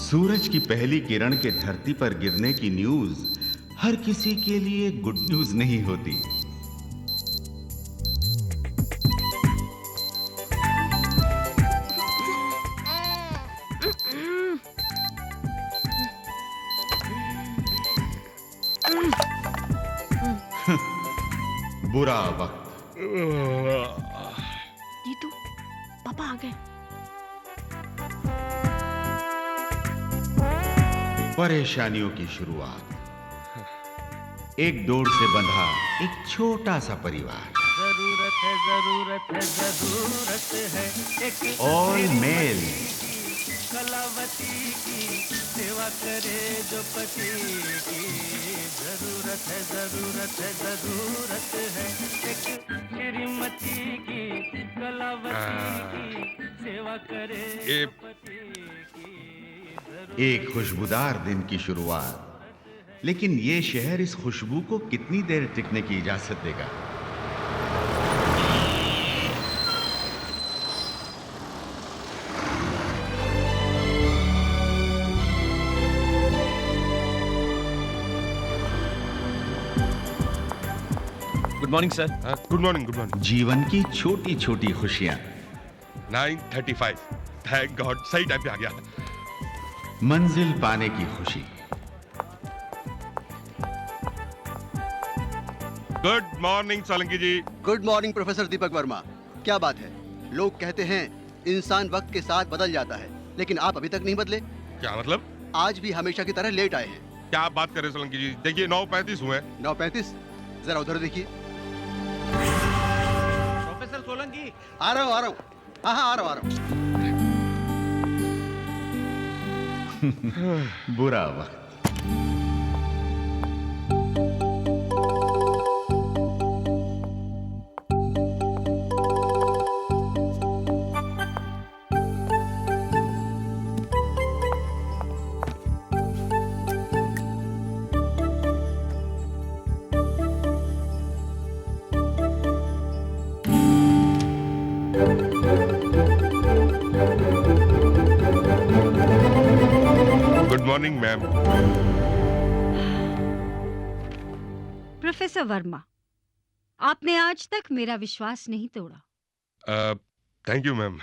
सूरज की पहली किरण के धरती पर गिरने की न्यूज हर किसी के लिए गुड न्यूज नहीं होती। बुरा वक्त। जीतू, पापा आ गए। परेशानियों की शुरुआत। एक डोर से बंधा एक छोटा सा परिवार। जरूरत है एक ऑल मेल। कलावती की सेवा करे जो पति की। जरूरत है एक श्रीमती की कलावती की सेवा करे जो पति की। एक खुशबूदार दिन की शुरुआत। लेकिन ये शहर इस खुशबू को कितनी देर टिकने की इजाजत देगा? Good morning sir. Good morning. जीवन की छोटी छोटी खुशियां। 9:35 थैंक गॉड, सही टाइम पे आ गया। मंजिल पाने की खुशी। गुड मॉर्निंग सोलंकी जी। Good morning professor Deepak Verma. क्या बात है, लोग कहते हैं इंसान वक्त के साथ बदल जाता है, लेकिन आप अभी तक नहीं बदले। क्या मतलब? आज भी हमेशा की तरह लेट आए हैं। क्या आप बात कर रहे हैं सोलंकी जी? देखिए 9:35 हुए। 9:35? जरा उधर देखिए। प्रोफेसर सोलंकी। आ रहा हूँ। हाँ, आ रहा हूँ। बुरा वक्त। Good morning ma'am. Professor Verma, आपने आज तक मेरा विश्वास नहीं तोड़ा। Thank you ma'am.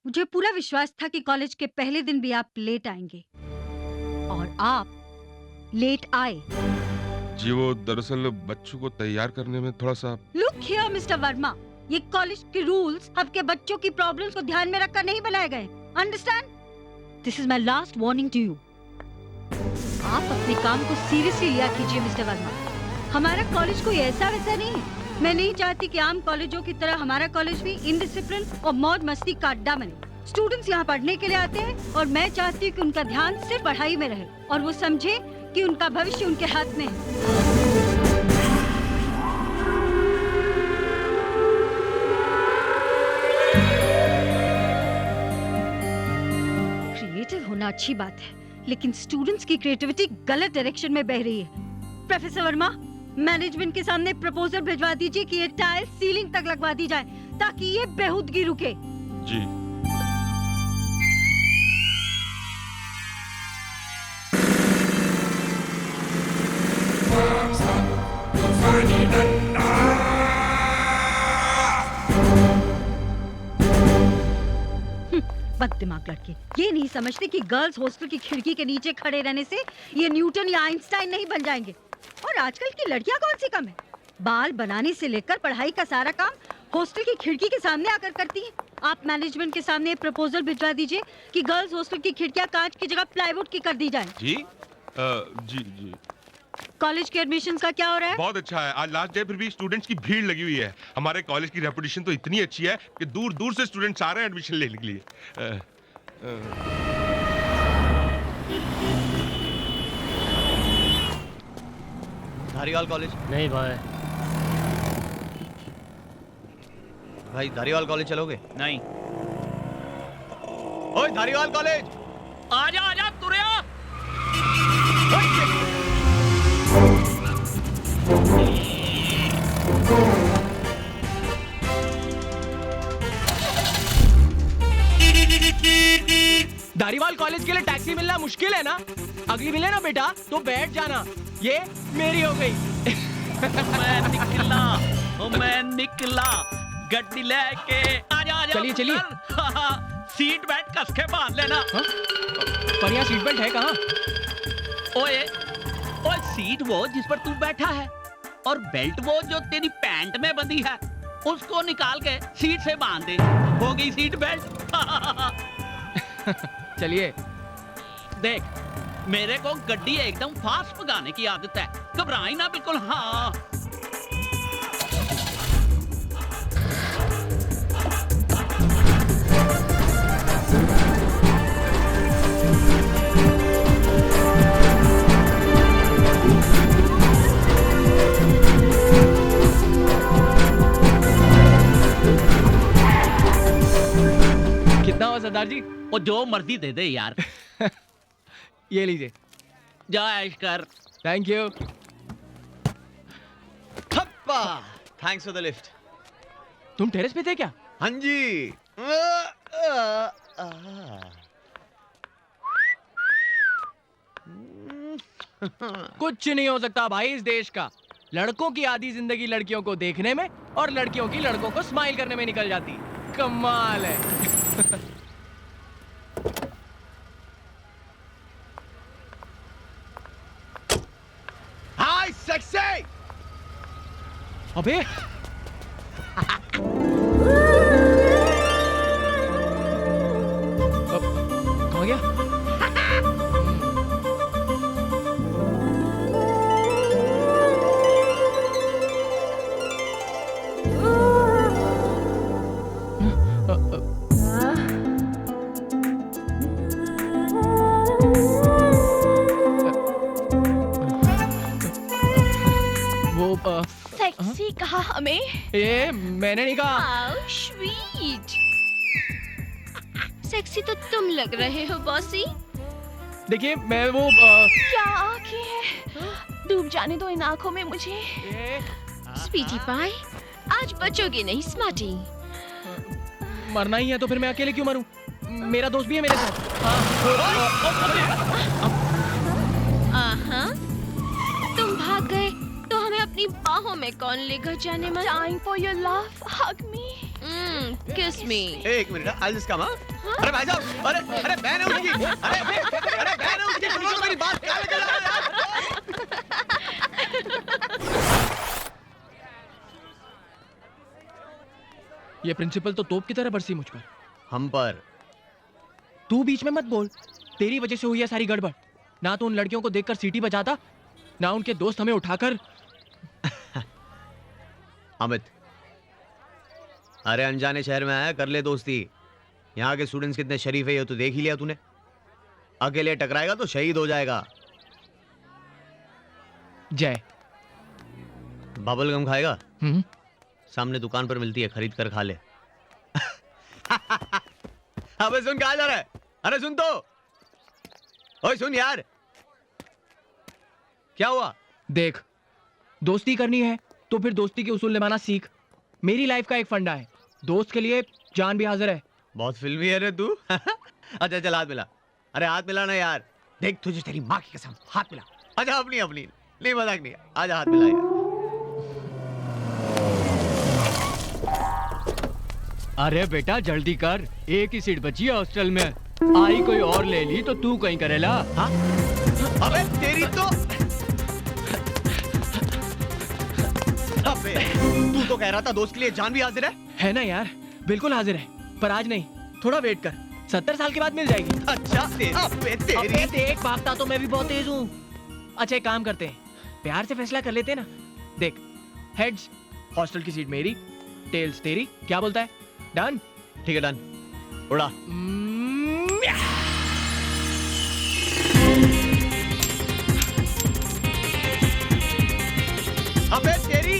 मुझे पूरा विश्वास था कि कॉलेज के पहले दिन भी आप लेट आएंगे, और आप लेट आए। जी वो दरअसल बच्चों को तैयार करने में थोड़ा सा। लुक हियर मिस्टर वर्मा, ये कॉलेज के रूल्स आपके बच्चों की प्रॉब्लम्स को ध्यान में रखकर नहीं बनाए गए। Understand? This is my last warning to you. आप अपने काम को सीरियसली लिया कीजिए मिस्टर वर्मा। हमारा कॉलेज कोई ऐसा वैसा नहीं है। मैं नहीं चाहती कि आम कॉलेजों की तरह हमारा कॉलेज भी इनडिसिप्लिन और मौज मस्ती का अड्डा बने। स्टूडेंट्स यहाँ पढ़ने के लिए आते हैं, और मैं चाहती हूँ कि उनका ध्यान सिर्फ पढ़ाई में रहे, और वो समझे कि उनका भविष्य उनके हाथ में है। क्रिएटिव होना अच्छी बात है, लेकिन स्टूडेंट्स की क्रिएटिविटी गलत डायरेक्शन में बह रही है। प्रोफेसर वर्मा, मैनेजमेंट के सामने प्रपोजल भिजवा दीजिए कि ये टाइल सीलिंग तक लगवा दी जाए, ताकि ये बेहूदगी रुके। जी। बद दिमाग लड़के ये नहीं समझते कि गर्ल्स हॉस्टल की खिड़की के नीचे खड़े रहने से ये न्यूटन या आइंस्टाइन नहीं बन जाएंगे। और आजकल की लड़कियां कौन सी कम है? बाल बनाने से लेकर पढ़ाई का सारा काम हॉस्टल की खिड़की के सामने आकर करती हैं। आप मैनेजमेंट के सामने प्रपोजल भिजवा दीजिए कि गर्ल्स हॉस्टल की खिड़कियां कांच की जगह प्लाईवुड की कर दी जाए। जी जी। कॉलेज के एडमिशन का क्या हो रहा है? बहुत अच्छा है। आज लास्ट डे, फिर भी स्टूडेंट्स की भीड़ लगी हुई है। हमारे कॉलेज की रेपुटेशन तो इतनी अच्छी है कि दूर दूर से स्टूडेंट्स आ रहे हैं एडमिशन लेने के लिए। धारीवाल कॉलेज? नहीं भाई धारीवाल कॉलेज चलोगे? नहीं। ओए धारीवाल कॉलेज! आजा तुरिया। धारीवाल कॉलेज के लिए टैक्सी मिलना मुश्किल है ना? अगली मिले ना बेटा तो बैठ जाना। ये मेरी हो गई। मैं निकला गड्डी लेके। आजा आजा। चलिए, चलिए। सीट बेल्ट कस के बांध लेना। हाँ? पर यहाँ सीट बेल्ट है कहाँ? ओए ओए, सीट वो जिस पर तू बैठा है और बेल्ट वो जो तेरी पैंट में बंधी है, उसको निकाल के सीट से बांध दे, हो गई सीट बेल्ट। चलिए। देख, मेरे को गड्डी एकदम फास्ट भगाने की आदत है, घबराई ना बिल्कुल। हाँ कितना हुआ सरदार जी? और जो मर्जी दे दे यार। ये लीजिए। जा ऐश कर। Thank you. थप्पा। Thanks for the lift. तुम टेरेस पे थे क्या? हाँ जी। कुछ नहीं हो सकता भाई इस देश का। लड़कों की आधी जिंदगी लड़कियों को देखने में और लड़कियों की लड़कों को स्माइल करने में निकल जाती। कमाल है। हाय सेक्सी। अबे कहाँ गया? वो सेक्सी कहा हमें? ये मैंने नहीं कहा। How sweet. सेक्सी तो तुम लग रहे हो बॉसी। देखिए मैं वो क्या आंखें हैं, डूब जाने दो इन आंखों में मुझे। स्वीटी पाई, आज बचोगे नहीं स्मार्टी। मरना ही है तो फिर मैं अकेले क्यों मरूं? मेरा दोस्त भी है मेरे साथ। आहा, तुम भाग गए तो हमें अपनी बाहों में कौन लेकर जाने वाला? Time for your love, hug me, kiss me. एक मिनट, I'll just come, हाँ? अरे भाई साहब, अरे बहन है उसकी, अरे बहन है उसकी, सुनो तो मेरी बात, क्या लग रहा है यार? ये प्रिंसिपल तो तोप की तरह बरसी मुझ पर। हम पर। तू बीच में मत बोल, तेरी वजह से हुई है सारी गड़बड़। ना तो उन लड़कियों को देखकर सीटी बजाता, ना उनके दोस्त हमें उठाकर। अमित, अरे अनजाने शहर में आया, कर ले दोस्ती। यहाँ के स्टूडेंट्स कितने शरीफ है ये तो देख ही लिया तूने। अकेले टकराएगा तो शहीद हो जाएगा। जय। बबल गम खाएगा? सामने दुकान पर मिलती है, खरीद कर खा ले। अबे सुन, कहाँ जा रहा है? अरे सुन तो, ओए सुन यार। क्या हुआ? देख, दोस्ती करनी है तो फिर दोस्ती के उसूल निभाना सीख। मेरी लाइफ का एक फंडा है, दोस्त के लिए जान भी हाजिर है। बहुत फिल्मी है रे तू। अच्छा चल हाथ मिला। अरे हाथ मिला ना यार। देख तुझे तेरी माँ की कसम, हाथ मिला। अच्छा अपनी अपनी, नहीं मजाक नहीं। आजा हाथ मिला यार। अरे बेटा जल्दी कर, एक ही सीट बची है हॉस्टल में। आई कोई और ले ली तो तू कहीं करेला। हाँ? अबे तेरी तो, अबे तू तो कह रहा था दोस्त के लिए जान भी हाजिर है ना यार, बिल्कुल हाजिर है, पर आज नहीं, थोड़ा वेट कर, 70 साल के बाद मिल जाएगी। अच्छा अबे तेरी। देख भागता तो मैं भी बहुत तेज हूँ। अच्छा एक काम करते हैं, प्यार से फैसला कर लेते हैं ना। देख, हेड्स हॉस्टल की सीट मेरी, टेल्स तेरी, क्या बोलता है? डन? ठीक है डन, उड़ा। अबे तेरी।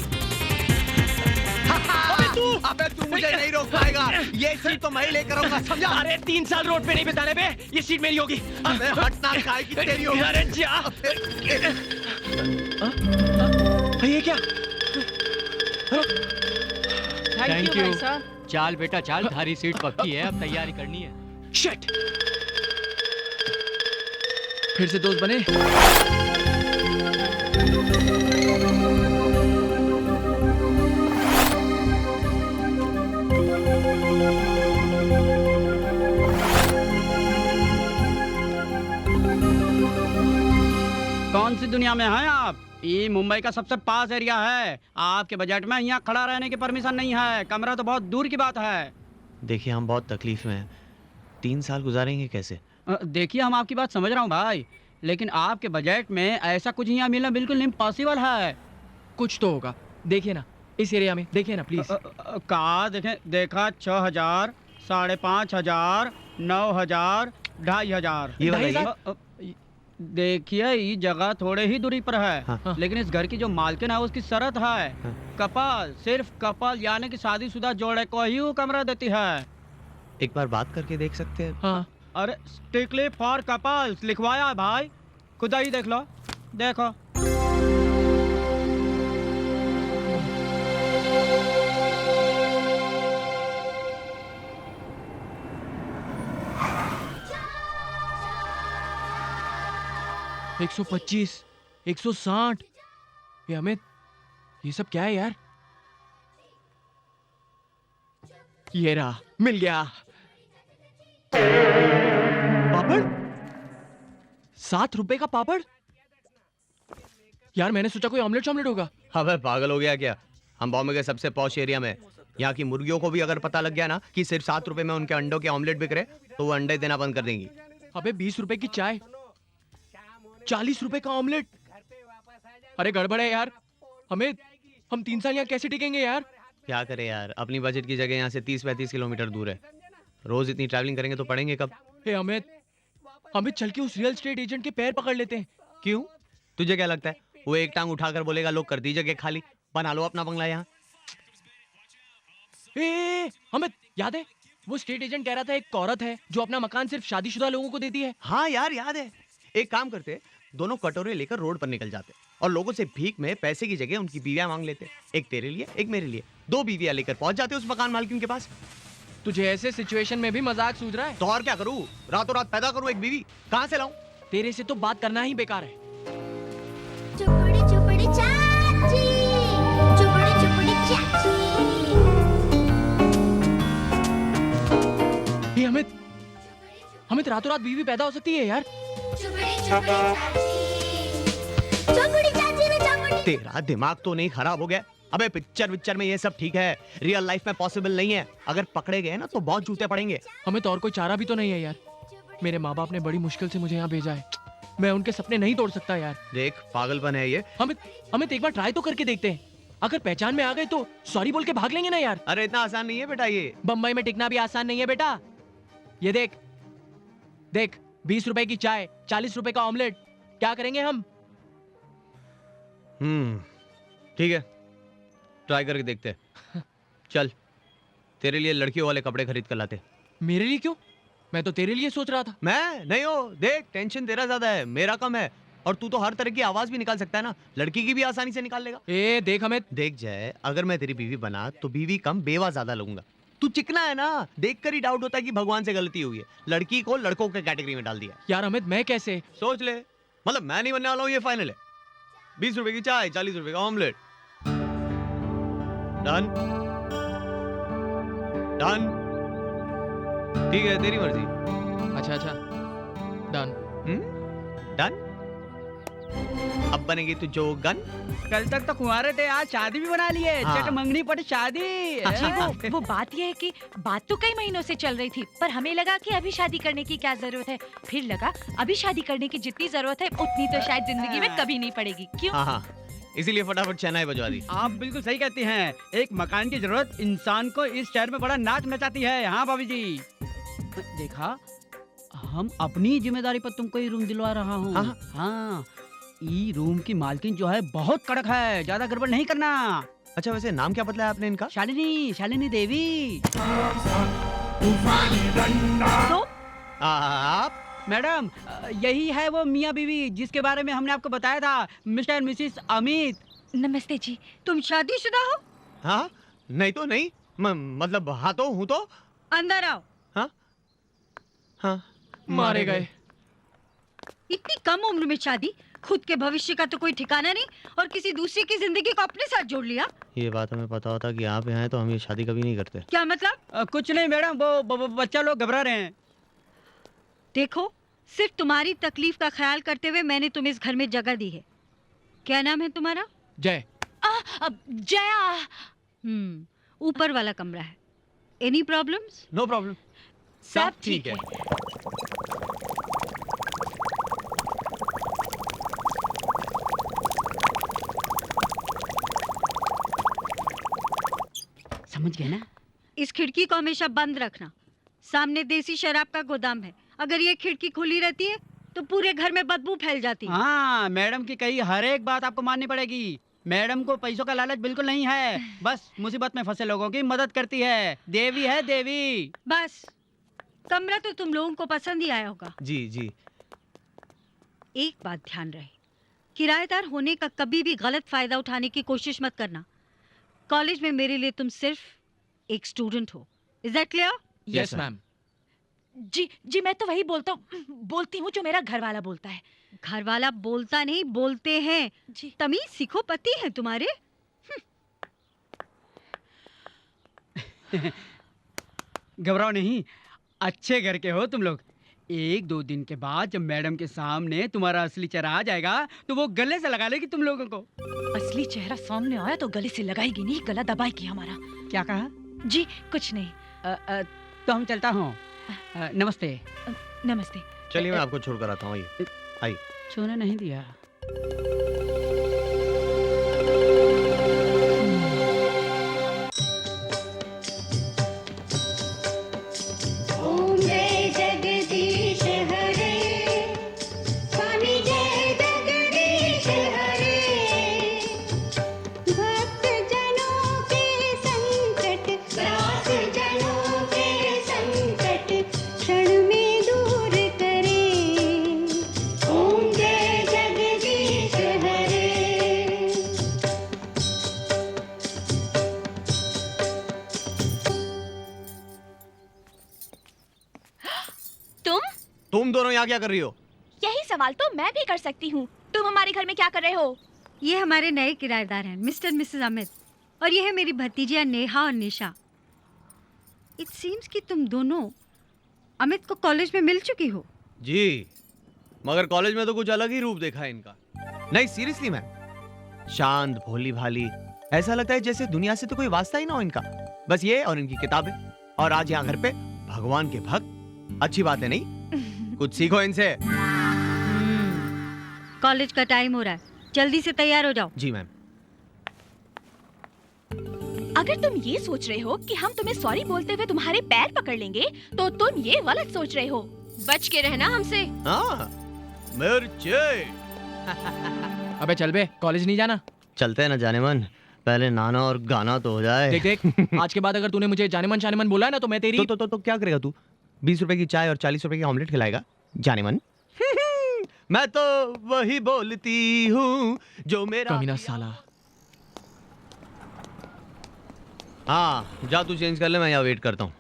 अबे तू मुझे नहीं रोक पाएगा, ये सीट तो मैं ही लेकर आऊंगा, समझा? अरे 3 साल रोड पे नहीं बिताने पे, ये सीट मेरी होगी। अबे हटना, काय की तेरी होगी। अरे जा। ये क्या? Thank you. चाल बेटा चाल, थारी सीट पक्की है, अब तैयारी करनी है। शिट। फिर से दोस्त बने? कौन सी दुनिया में हैं आप? ये मुंबई का सबसे पास एरिया है। आपके बजट में यहाँ खड़ा रहने की परमिशन नहीं है। कमरा तो बहुत दूर की बात है। देखिए हम बहुत तकलीफ में हैं, 3 साल गुजारेंगे कैसे? देखिए हम आपकी बात समझ रहा हूँ भाई, लेकिन आपके बजट में ऐसा कुछ यहाँ मिलना बिल्कुल इम्पॉसिबल है। कुछ तो होगा, देखिए ना इस एरिया में, देखिए ना प्लीज। कहा देखें, देखा 6,000, 5,500, 9,000, 2,500। ये वाला देखिए ये जगह थोड़े ही दूरी पर है। हाँ। लेकिन इस घर की जो मालकिन है उसकी शर्त है, हाँ। कपल, सिर्फ कपल यानी कि शादीशुदा जोड़े को ही वो कमरा देती है। एक बार बात करके देख सकते हैं? हाँ अरे स्ट्रिक्टली फॉर कपल्स लिखवाया है भाई, खुदा ही देख लो। देखो । 125, 160। ये अमित, ये सब क्या है यार? ये रहा, मिल गया। पापड़? 7 रुपए का पापड़? यार मैंने सोचा कोई ऑमलेट शॉमलेट होगा। अबे पागल हो गया क्या? हम बॉम्बे के सबसे पॉश एरिया में, यहाँ की मुर्गियों को भी अगर पता लग गया ना कि सिर्फ 7 रुपए में उनके अंडों के ऑमलेट बिक रहे, तो वो अंडे देना बंद कर देंगी। अबे 20 रुपए की चाय, 40 रुपए का ऑमलेट। अरे गड़बड़ है यार। हमें, हम 3 साल यहाँ कैसे टिकेंगे यार? क्या करे यार, अपनी बजट की जगह यहाँ से 30-35 किलोमीटर दूर है। रोज इतनी ट्रैवलिंग करेंगे तो पढ़ेंगे कब? हे अमित, हमें चल के उस रियल एस्टेट एजेंट के पैर पकड़ लेते हैं। क्यों? तुझे क्या लगता है वो एक टांग उठाकर बोलेगा लोग कर दी जगह खाली, बना लो अपना बंगला यहाँ? अमित याद है वो स्टेट एजेंट कह रहा था एक औरत है जो अपना मकान सिर्फ शादीशुदा लोगों को देती है। हाँ यार याद है। एक काम करते, दोनों कटोरे लेकर रोड पर निकल जाते और लोगों से भीख में पैसे की जगह उनकी बीवियां मांग लेते। एक तेरे लिए, एक मेरे लिए, 2 बीवियां लेकर पहुंच जाते उस मकान मालकिन के पास। तुझे ऐसे सिचुएशन में भी मजाक सूझ रहा है? तो और क्या करूं, रातों रात पैदा करूं एक बीवी? कहां से लाऊं? तेरे से तो बात करना ही बेकार है। चुपड़ी चुपड़ी चाची, चुपड़ी चुपड़ी चाची। हे अमित, हमें रातों रात बीवी पैदा हो सकती है यार। चुपड़ी चुपड़ी चाची, चुपड़ी चाची रे चुपड़ी। तेरा दिमाग तो नहीं खराब हो गया? अबे पिक्चर में ये सब ठीक है, रियल लाइफ में पॉसिबल नहीं है। अगर पकड़े गए ना तो बहुत जूते पड़ेंगे। हमें तो और कोई चारा भी तो नहीं है यार। मेरे माँ बाप ने बड़ी मुश्किल से मुझे यहाँ भेजा है, मैं उनके सपने नहीं तोड़ सकता यार। देख पागलपन है ये। हमें एक बार ट्राई तो करके देखते हैं, अगर पहचान में आ गए तो सॉरी बोल के भाग लेंगे ना यार। अरे इतना आसान नहीं है बेटा ये। बम्बई में टिकना भी आसान नहीं है बेटा। ये देख देख, 20 रुपए की चाय, 40 रुपए का ऑमलेट, क्या करेंगे हम? ठीक है, ट्राई करके देखते हैं। चल तेरे लिए लड़कियों वाले कपड़े खरीद कर लाते। मेरे लिए क्यों? मैं तो तेरे लिए सोच रहा था। मैं नहीं हो, देख टेंशन तेरा ज्यादा है, मेरा कम है। और तू तो हर तरह की आवाज भी निकाल सकता है ना, लड़की की भी आसानी से निकाल लेगा। देख हमें, देख जाए, अगर मैं तेरी बीवी बना तो बीवी कम बेवा ज्यादा लूंगा। तू चिकना है ना, देखकर ही डाउट होता है कि भगवान से गलती हुई है। लड़की को लड़कों के कैटेगरी में डाल दिया यार। अमित मैं कैसे? सोच ले, मतलब मैं नहीं बनने वाला हूँ, ये फाइनल है। 20 रुपए की चाय, 40 रुपए का ऑमलेट। Done done. ठीक है तेरी मर्जी। अच्छा डन। डन। अब बनेगी तू जो गन। कल तक तो कुंवारे थे, आज शादी भी बना लिए। हाँ। चट मंगनी पट शादी। जी, वो बात ये है कि बात तो कई महीनों से चल रही थी, पर हमें लगा कि अभी शादी करने की क्या जरूरत है। फिर लगा अभी शादी करने की जितनी जरूरत है उतनी तो शायद जिंदगी में कभी नहीं पड़ेगी। क्यों? हाँ, इसीलिए फटाफट शहनाई बजवा दी। आप बिल्कुल सही कहती हैं। एक मकान की जरूरत इंसान को इस शहर में बड़ा नाच नचाती है। हाँ भाभी जी, देखा हम अपनी जिम्मेदारी पर तुमको ये रूम दिलवा रहा हूँ। हाँ, ये रूम की मालकिन जो है बहुत कड़क है, ज्यादा गड़बड़ नहीं करना। अच्छा वैसे नाम क्या बतलाया आपने इनका? शालिनी देवी। तो आप? मैडम यही है वो मियाँ बीवी जिसके बारे में हमने आपको बताया था, मिस्टर एंड मिसिस अमित। नमस्ते जी, तुम शादीशुदा हो? हाँ, नहीं तो नहीं, मतलब हाँ तो हूँ तो। अंदर आओ। हाँ हाँ, मारे गए। इतनी कम उम्र में शादी, खुद के भविष्य का तो कोई ठिकाना नहीं और किसी दूसरे की जिंदगी को अपने साथ जोड़ लिया। ये बात हमें पता होता कि यहाँ पे आए तो हम ये शादी कभी नहीं करते। क्या मतलब? कुछ नहीं मैडम, वो बच्चा लोग घबरा रहे हैं। देखो, सिर्फ तुम्हारी तकलीफ का ख्याल करते हुए मैंने तुम्हें इस घर में जगह दी है। क्या नाम है तुम्हारा? जय। जया। ऊपर वाला कमरा है। Any problems? नो प्रॉब्लम, सब ठीक है। समझ गए ना? इस खिड़की को हमेशा बंद रखना। सामने देसी शराब का गोदाम है। अगर ये खिड़की खुली रहती है तो पूरे घर में बदबू फैल जाती है। हाँ, मैडम की कही हर एक बात आपको माननी पड़ेगी। मैडम को पैसों का लालच बिल्कुल नहीं है, बस मुसीबत में फंसे लोगों की मदद करती है। देवी है देवी। बस, कमरा तो तुम लोगों को पसंद ही आया होगा। जी जी। एक बात ध्यान रहे, किराएदार होने का कभी भी गलत फायदा उठाने की कोशिश मत करना। कॉलेज में मेरे लिए तुम सिर्फ एक स्टूडेंट हो। Is that clear? Yes ma'am. जी मैं तो वही बोलती हूँ जो मेरा घर वाला बोलता है। घर वाला बोलता नहीं, बोलते हैं। जी। तमीज सीखो, पति है तुम्हारे। घबराओ नहीं, अच्छे घर के हो तुम लोग। एक दो दिन के बाद जब मैडम के सामने तुम्हारा असली चेहरा आ जाएगा तो वो गले से लगा लेगी तुम लोगों को। असली चेहरा सामने आया तो गले से लगाएगी नहीं, गला दबाएगी हमारा। क्या कहा? जी कुछ नहीं। तो हम चलता हूँ। नमस्ते। नमस्ते। चलिए मैं आपको छोड़ कर आता हूँ। आइए। छूने नहीं दिया। तुम दोनों यहाँ क्या कर रही हो? यही सवाल तो मैं भी कर सकती हूँ। तुम हमारे घर में क्या कर रहे हो? ये हमारे नए किराएदार हैं, मिस्टर मिसेस अमित, और ये है मेरी भतीजियाँ नेहा और निशा। इट सीम्स कि तुम दोनों अमित को कॉलेज में मिल चुकी हो। जी, मगर कॉलेज में तो कुछ अलग ही रूप देखा है इनका। नहीं सीरियसली मैम, शांत भोली भाली, ऐसा लगता है जैसे दुनिया से तो कोई वास्ता ही ना हो इनका। बस ये और इनकी किताबें, और आज यहाँ घर पे भगवान के भक्त। अच्छी बात है नहीं? कुछ सीखो इनसे। कॉलेज का टाइम हो रहा है, जल्दी से तैयार हो जाओ। जी मैम। अगर तुम ये सोच रहे हो कि हम तुम्हें सॉरी बोलते हुए तुम्हारे पैर पकड़ लेंगे तो तुम ये गलत सोच रहे हो। बच के रहना हमसे। हाँ, मिर्चे। अबे चल बे, कॉलेज नहीं जाना? चलते हैं ना जाने मन, पहले नाना और गाना तो हो जाए। देख देख, आज के बाद अगर तूने मुझे जाने मन बोला है ना तो मैं तेरी तो क्या करेगा तू? 20 रुपए की चाय और 40 रुपए की ऑमलेट खिलाएगा जाने मन? मैं तो वही बोलती हूँ जो मेरा कमीना साला। हाँ जा तू चेंज कर ले, मैं यहाँ वेट करता हूँ।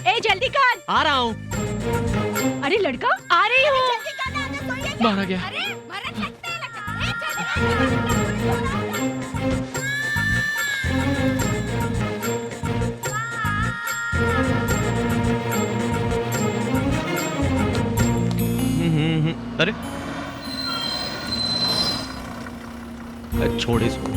ए जल्दी कर। आ रहा हूँ। अरे लड़का, आ रही हूँ। बाहर आ गया। अरे छोड़ इसको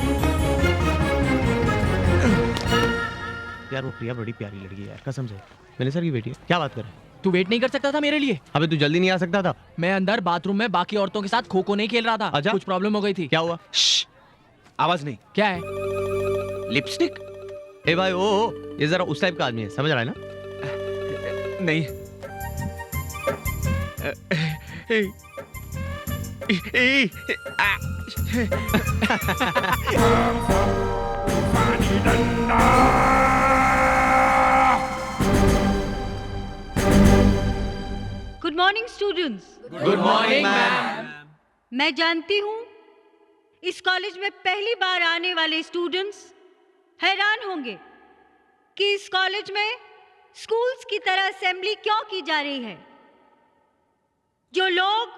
यार, वो प्रिया बड़ी प्यारी लड़की है यार, कसम से। मेरे सर की बेटी है, क्या बात कर रहे? तू वेट नहीं कर सकता था मेरे लिए? अबे तू जल्दी नहीं आ सकता था? मैं अंदर बाथरूम में बाकी औरतों के साथ खो खो नहीं खेल रहा था। अच्छा? कुछ प्रॉब्लम हो गई थी। क्या हुआ? आवाज नहीं। क्या है? लिपस्टिक? ए भाई ओ, ये जरा उस टाइप का आदमी है, समझ रहा है ना? नहीं। स्टूडेंट्स। Good morning ma'am. मैं जानती हूँ इस कॉलेज में पहली बार आने वाले स्टूडेंट्स हैरान होंगे कि इस कॉलेज में स्कूल्स की तरह असेंबली क्यों की जा रही है। जो लोग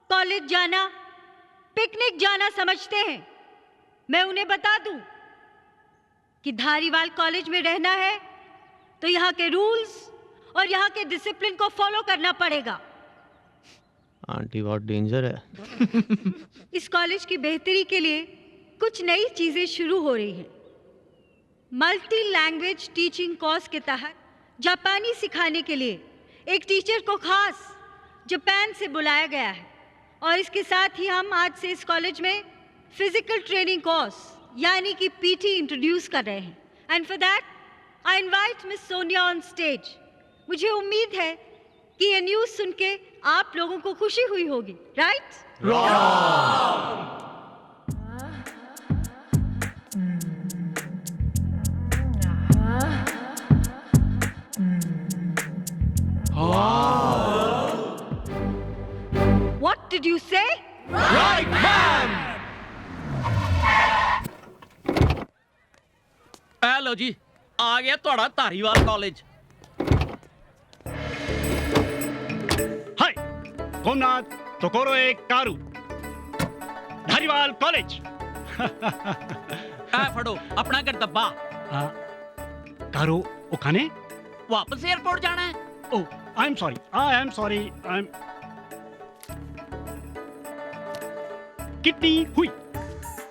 कॉलेज जाना पिकनिक जाना समझते हैं, मैं उन्हें बता दूं कि धारीवाल कॉलेज में रहना है तो यहाँ के रूल्स और यहाँ के डिसिप्लिन को फॉलो करना पड़ेगा। आंटी बहुत डेंजर है। इस कॉलेज की बेहतरी के लिए कुछ नई चीजें शुरू हो रही हैं। मल्टी लैंग्वेज टीचिंग कोर्स के तहत जापानी सिखाने के लिए एक टीचर को खास जापान से बुलाया गया है और इसके साथ ही हम आज से इस कॉलेज में फिजिकल ट्रेनिंग कोर्स यानी कि पीटी इंट्रोड्यूस कर रहे हैं। And for that I invite miss Sonia on stage. मुझे उम्मीद है कि ये न्यूज़ सुन के आप लोगों को खुशी हुई होगी, right? What did you say? Right ma'am. Hello जी, आ गया थोड़ा धारीवाल कॉलेज। हाय, कोमनाथ तोकोरोए कारू, धारीवाल कॉलेज। आ फड़ो अपना कर डब्बा। कारू ओखाने? वापस एयरपोर्ट जाना है। Oh, I am sorry, I am. कितनी हुई?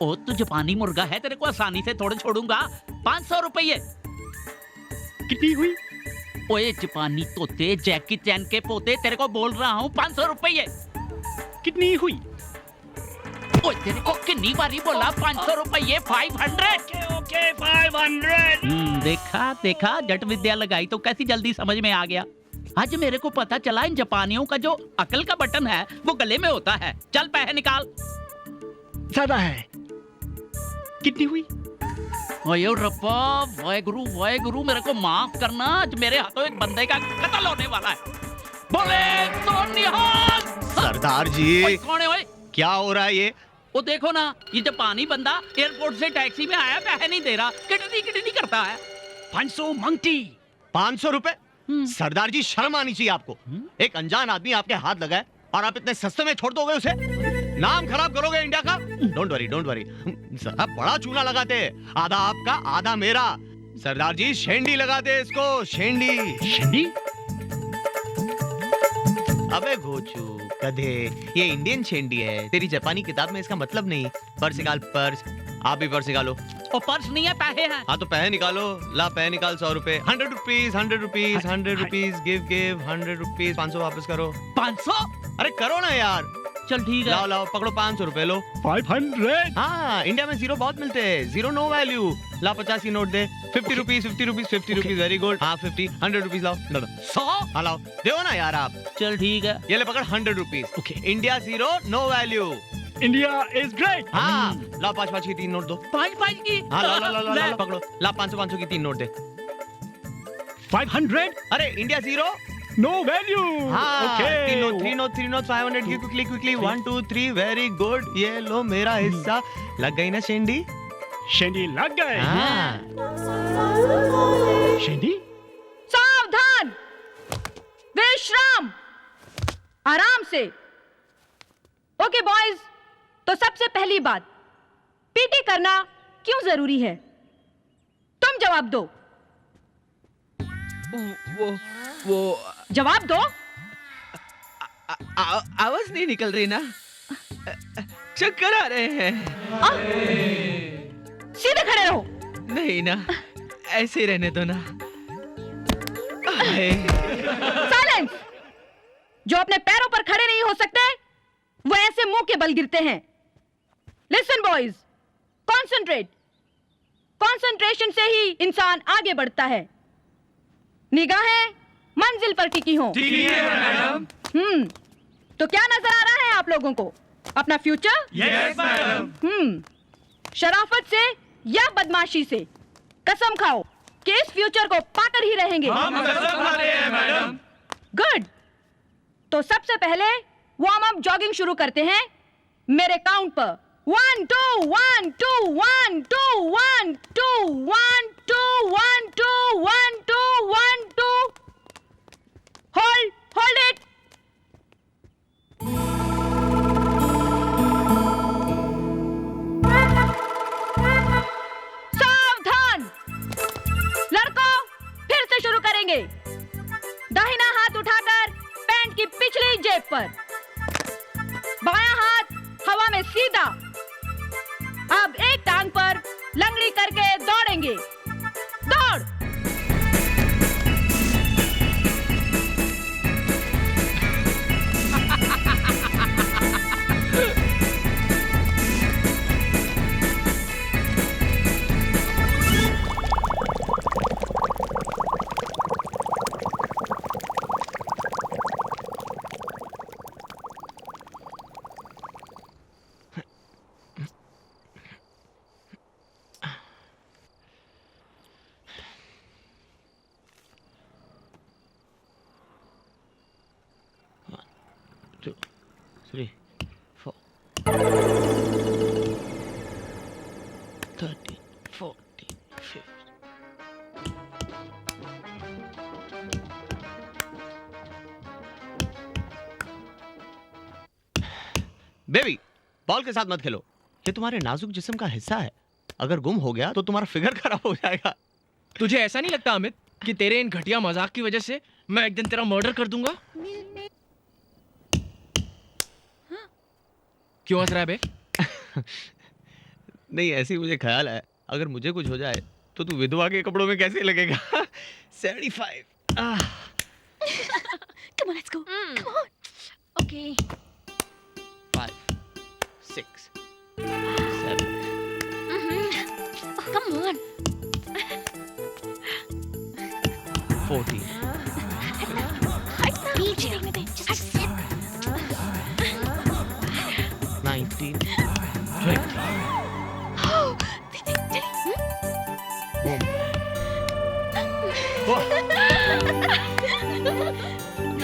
ओ तू जापानी मुर्गा है, तेरे को आसानी से थोड़े छोड़ूंगा। 500 रुपये। कितनी हुई? ओए जापानी तोते, जैकी चैन के पोते, तेरे को बोल रहा हूँ 500 रुपये। कितनी हुई? ओए तेरे को कितनी बारी बोला 500 रुपये। 500। ओके 500। देखा देखा, जट विद्या लगाई तो कैसी जल्दी समझ में आ गया। आज मेरे को पता चला इन जापानियों का जो अकल का बटन है वो गले में होता है। चल पैसे निकाल। ज्यादा है। कितनी हुई? ओए रब्बा, वाहे गुरु मेरे को माफ करना। आज मेरे हाथों एक बंदे का कत्ल होने वाला है। बोले तो निहाल। सरदार जी, ओए कौन है? ओए क्या हो रहा है ये? वो देखो ना, ये जापानी बंदा एयरपोर्ट से टैक्सी में आया, पैसे नहीं दे रहा, किटनी करता है। 500 मंगती। 500 रुपए? सरदार जी, शर्म आनी चाहिए आपको। एक अनजान आदमी आपके हाथ लगा है और आप इतने सस्ते में छोड़ दोगे उसे? नाम खराब करोगे इंडिया का। Don't worry. आप बड़ा चूना लगाते, आधा आपका आधा मेरा। सरदार जी, शेंडी लगाते इसको, शेंडी। अबे घोचू गधे, ये इंडियन शेंडी है। तेरी जापानी किताब में इसका मतलब नहीं। पर्स निकाल, पर्स। आप भी पर्स निकालो। ओ पर्स नहीं है, पैसे हैं। हाँ तो पैसे निकालो। ला पैसे निकाल। 100 रुपए। 100 rupees, 100 rupees, 100 rupees. Give 100 rupees. 500 वापस करो। 500? अरे करो ना यार। चल ठीक है। लाओ पकड़ो, 500 रुपए लो। 500। हाँ, इंडिया में जीरो बहुत मिलते हैं। Zero no value. ला 50 की नोट दे। 50 रुपीज, 50 रुपीज। Very good. हाँ 50, 100 रुपीज लाओ। 100? हाँ लाओ, दो ना यार आप। चल ठीक है। ये ले पकड़, 100 rupees. Okay. India zero no value. India is great. हाँ लाओ 5 की 3 नोट दो। 5 की? हाँ ला पकड़ो। ला 500 की 3 नोट दे। 500। अरे इंडिया जीरो नो वैल्यू। हाँ, okay. 3 note 500 quickly 1 2 3 very good. ये लो मेरा हिस्सा। लग गई ना शेंडी? शेंडी लग गए। हाँ। शेंडी? सावधान, विश्राम, आराम से। ओके बॉयज, तो सबसे पहली बात, पीटी करना क्यों जरूरी है? तुम जवाब दो। वो जवाब दो। आवाज नहीं निकल रही ना। चक्कर आ रहे हैं। सीधे खड़े रहो। नहीं ना, ऐसे ही रहने दो ना। साइलेंस। जो अपने पैरों पर खड़े नहीं हो सकते वो ऐसे मुंह के बल गिरते हैं। Listen boys, concentrate. कंसंट्रेशन से ही इंसान आगे बढ़ता है। निगाहें मंजिल पर टिकी हों। ठीक है मैडम। तो क्या नजर आ रहा है आप लोगों को? अपना फ्यूचर? Yes madam. शराफत से या बदमाशी से कसम खाओ कि इस फ्यूचर को पाकर ही रहेंगे। हम कसम खाते हैं मैडम। गुड। तो सबसे पहले वार्म अप जॉगिंग शुरू करते हैं मेरे काउंट पर 1 2 1 2 1 2 1 2 1 2 1 2 1 2 1 2 होल्ड इट सावधान लड़कों फिर से शुरू करेंगे दाहिना हाथ उठाकर पैंट की पिछली जेब पर बायां हाथ हवा में सीधा अब एक टांग पर लंगड़ी करके दौड़ेंगे दौड़ बेबी बॉल के साथ मत खेलो, ये तुम्हारे नाजुक जिस्म का हिस्सा है। अगर गुम हो गया तो तुम्हारा फिगर खराब हो जाएगा। तुझे ऐसा नहीं लगता अमित कि तेरे इन घटिया मजाक की वजह से मैं एक दिन तेरा मर्डर कर दूंगा? क्यों हंस रहा है बे? नहीं, ऐसे ही मुझे ख्याल है, अगर मुझे कुछ हो जाए तो तू विधवा के कपड़ों में कैसे लगेगा? 75 Come on, let's go. Come on. Okay. 5 6 7 Come on. 14 पीछे रहने दे. Just sit. 19 20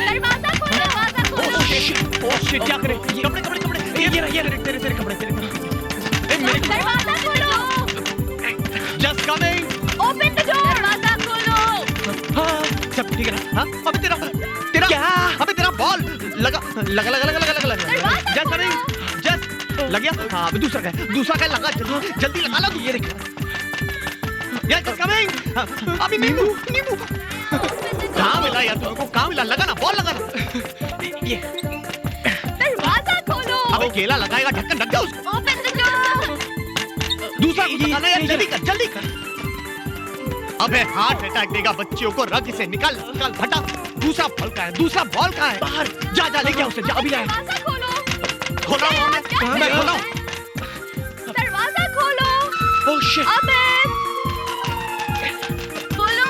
दरवाजा खोलो, दरवाजा खोलो. ओह शिट, क्या करे? कपड़े ये तेरे कपड़े दरवाजा खोलो. Just coming. Open the door. दरवाजा खोलो. हाँ, सब ठीक है ना? हाँ, अबे तेरा क्या? अबे तेरा बॉल लगा. Just coming. जस्ट लग गया. हाँ, अबे दूसरा क्या लगा? जल्दी लगा ला तू. ये देख. Just coming. अभी नींबू कहाँ मिला यार तुमको? कहाँ मिला? लगा ना, बॉल लगा ना. ये दरवाजा खोलो. अबे केला लगाएगा, ढक्कन ढक गया उसको. Open the door. दूसरा कुछ लगाना यार, जल्दी कर. अबे हार्ट अटैक देगा बच्चियों को. रग से निकाल हटा. दूसरा बॉल कहाँ है? बाहर जा लेके उसे. जा अभी लाए. दरवाजा खोलो. खोला मैं खोला. दरवाजा खोलो. Oh shit. अमित खोलो.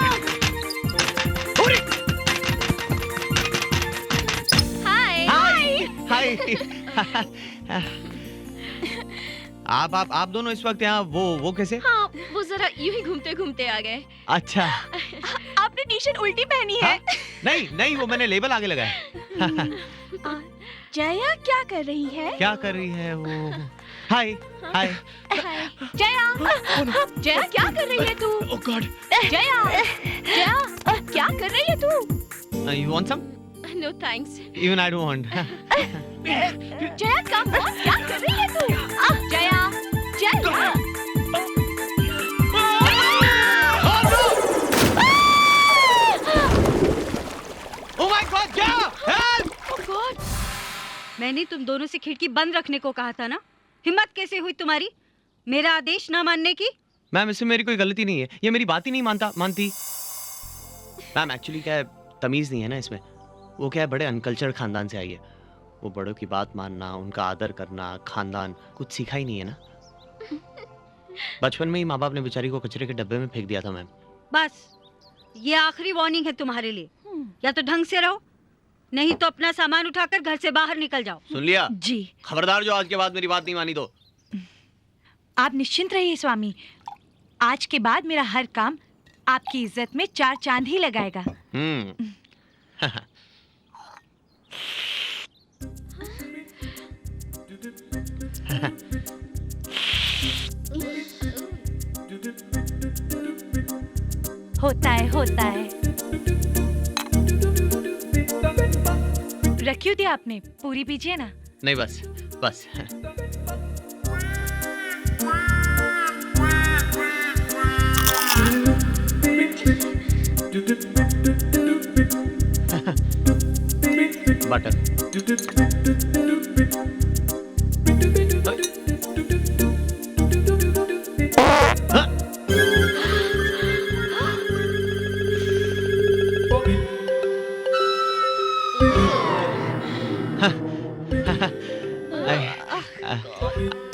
हाय. आप दोनों इस वक्त यहाँ वो कैसे? हाँ, वो जरा यूं ही घूमते घूमते आ गए. अच्छा. आपने टी शर्ट उल्टी पहनी है. नहीं, वो मैंने लेबल आगे लगाया. जया क्या कर रही है? क्या कर रही है वो? हाय. जया क्या कर रही है तू? ओह गॉड. जया क्या कर रही है तू? You want some? No thanks. Even I don't want. Jaya come on, क्या कर रही है तू? जया. Oh my God, क्या? Help! Oh God. मैंने तुम दोनों से खिड़की बंद रखने को कहा था ना. हिम्मत कैसे हुई तुम्हारी मेरा आदेश ना मानने की? मैम, इसमें मेरी कोई गलती नहीं है. ये मेरी बात ही नहीं मानती. मैम एक्चुअली क्या है, तमीज नहीं है ना इसमें. वो क्या है, बड़े अनकल्चर्ड खानदान से आई है. वो बड़ों की बात मानना, उनका आदर करना, खानदान कुछ सीखा ही नहीं है ना. बचपन में ही माँ बाप ने बेचारी को कचरे के डब्बे में फेंक दिया था मैम. बस ये आखिरी वार्निंग है तुम्हारे लिए. या तो ढंग से रहो, नहीं तो अपना सामान उठाकर घर से बाहर निकल जाओ. सुन लिया? जी. खबरदार जो आज के बाद मेरी बात नहीं मानी तो. आप निश्चिंत रहिए स्वामी. आज के बाद मेरा हर काम आपकी इज्जत में 4 चांद ही लगाएगा. होता है, होता है। रखी थी आपने, पूरी पीजिए ना। नहीं बस बस। Butter.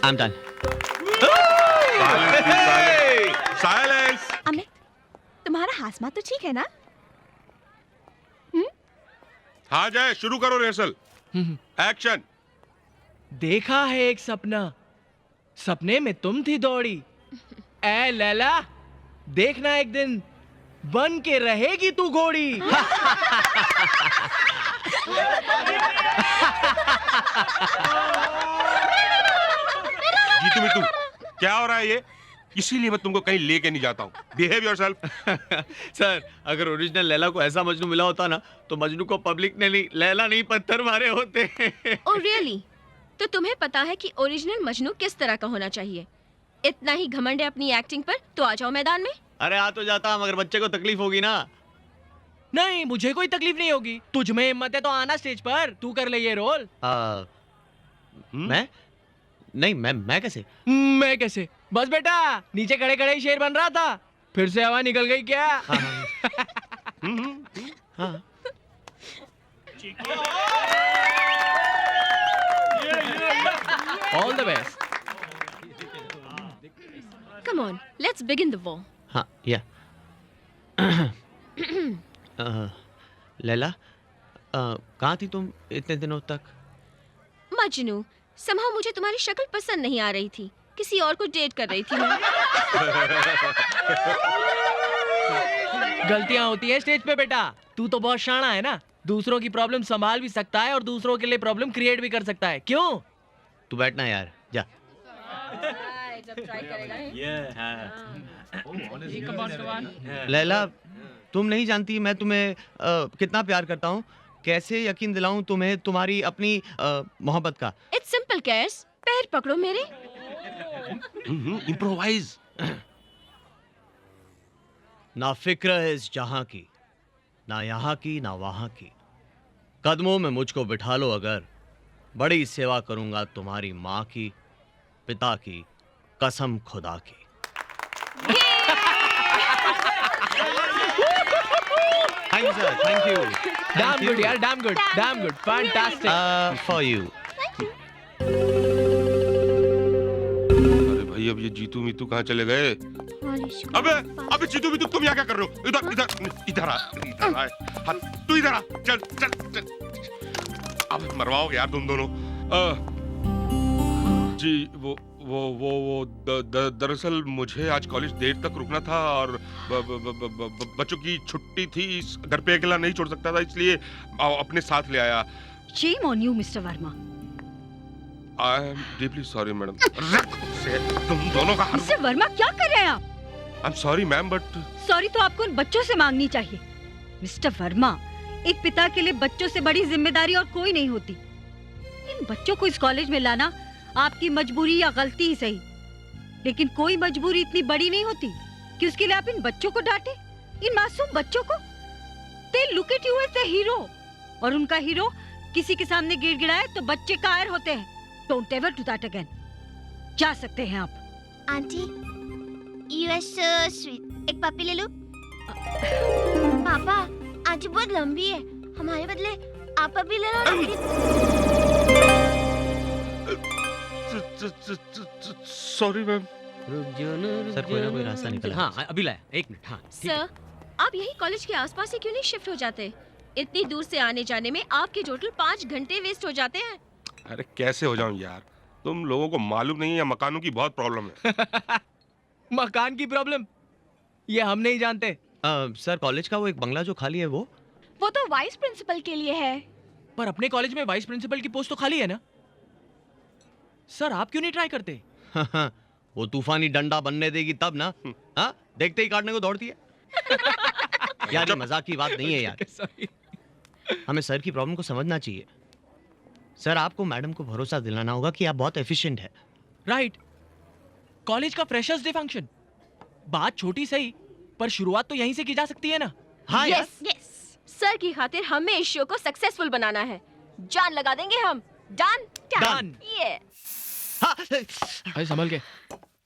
I'm done. Silence! Amit, तुम्हारा हासमा तो ठीक है ना? हाँ जय, शुरू करो रिहर्सल। एक्शन। देखा है एक सपना, सपने में तुम थी दौड़ी। ए लैला, देखना एक दिन बन के रहेगी तू घोड़ी। जीतू मितू, क्या हो रहा है ये? इसीलिए मैं तुमको कहीं लेके नहीं जाता हूँ। Behave yourself. सर, अगर ओरिजिनल लैला को ऐसा मजनू मिला होता ना, तो मजनू को पब्लिक ने नहीं, लैला नहीं पत्थर मारे होते। Oh really? तो तुम्हें पता है कि ओरिजिनल मजनू किस तरह का होना चाहिए? इतना ही घमंड है अपनी एक्टिंग पर तो आ जाओ मैदान में। अरे आ तो जाता, मगर बच्चे को तकलीफ होगी ना। नहीं, मुझे कोई तकलीफ नहीं होगी। तुझ में हिम्मत है तो आना स्टेज पर, तू कर ले ये रोल। मैं नहीं, मैं कैसे? मैं कैसे? बस बेटा, नीचे खड़े खड़े ही शेर बन रहा था, फिर से हवा निकल गई क्या? हाँ। All the best. Come on, let's begin the war. हाँ, या। लैला, कहाँ थी तुम इतने दिनों तक? मजनू, somehow मुझे तुम्हारी शक्ल पसंद नहीं आ रही थी, किसी और को डेट कर रही थी मैं। गलतियां होती है स्टेज पे बेटा। तू तो बहुत शाना है ना, दूसरों की प्रॉब्लम संभाल भी सकता है और दूसरों के लिए प्रॉब्लम क्रिएट भी कर सकता है। क्यों? तू बैठना यार, जा। लैला, तुम नहीं जानती मैं तुम्हें कितना प्यार करता हूँ। कैसे यकीन दिलाऊं तुम्हें तुम्हारी अपनी मोहब्बत का। It's simple, कैस। पैर पकड़ो मेरे। इम्प्रोवाइज। ना फिक्र है इस जहां की, ना यहाँ की ना वहां की। कदमों में मुझको बिठा लो अगर, बड़ी सेवा करूंगा तुम्हारी माँ की, पिता की, कसम खुदा की। Thank you, sir. Thank you. Damn good यार, damn good, damn good, fantastic. For you. अरे भाई, अब ये जीतू मीतू कहाँ चले गए? अबे जीतू मीतू, तुम यहाँ क्या कर रहे हो? इधर इधर इधर आ। हाँ, तू इधर आ। चल चल चल। अब मरवाओगे यार तुम दोनों। जी वो दरअसल मुझे आज कॉलेज देर तक रुकना था और बच्चों की छुट्टी थी, घर पे अकेला नहीं छोड़ सकता था, इसलिए अपने साथ ले आया। Shame on you, Mr. Verma. I am deeply sorry, madam. तुम दोनों का। Mr. Verma, क्या कर रहे हैं आप? I'm sorry, ma'am, but sorry तो आपको उन बच्चों से मांगनी चाहिए। मिस्टर वर्मा, एक पिता के लिए बच्चों से बड़ी जिम्मेदारी और कोई नहीं होती। इन बच्चों को इस कॉलेज में लाना आपकी मजबूरी या गलती ही सही, लेकिन कोई मजबूरी इतनी बड़ी नहीं होती कि उसके लिए आप इन बच्चों को डांटे, इन मासूम बच्चों को। They look at you as a hero, और उनका हीरो किसी के सामने गिड़गिड़ाए तो बच्चे कायर होते हैं। Don't ever do that again. जा सकते हैं आप। Aunty, you are so sweet. एक पपी ले लो। पापा, आंटी बहुत लंबी है, हमारे बदले आप पपी ले लो ना। Sorry ma'am. सर, कोई ना कोई रास्ता निकला। हाँ, अभी लाया, एक मिनट। हाँ, सर, आप यही कॉलेज के आसपास से क्यों नहीं शिफ्ट हो जाते? इतनी दूर से आने जाने में आपके टोटल 5 घंटे वेस्ट हो जाते हैं। अरे कैसे हो जाऊं यार, तुम लोगों को मालूम नहीं है मकानों की बहुत प्रॉब्लम है। मकान की प्रॉब्लम ये हम नहीं जानते। सर, कॉलेज का वो एक बंगला जो खाली है वो तो वाइस प्रिंसिपल के लिए है। पर अपने कॉलेज में वाइस प्रिंसिपल की पोस्ट तो खाली है ना? सर आप क्यों नहीं ट्राई करते? वो तूफानी डंडा बनने देगी तब ना। हाँ, देखते ही काटने को दौड़ती है। यार ये मजाक की बात नहीं है यार। हमें सर की प्रॉब्लम को समझना चाहिए। सर आपको मैडम को भरोसा दिलाना होगा कि आप बहुत एफिशिएंट है। राइट। कॉलेज का फ्रेशर्स डे फंक्शन, बात छोटी सही पर शुरुआत तो यहीं से की जा सकती है ना। हाँ यार। यस सर की खातिर हमें इस शो को सक्सेसफुल बनाना है। जान लगा देंगे हम। Done done. ये भाई संभल के।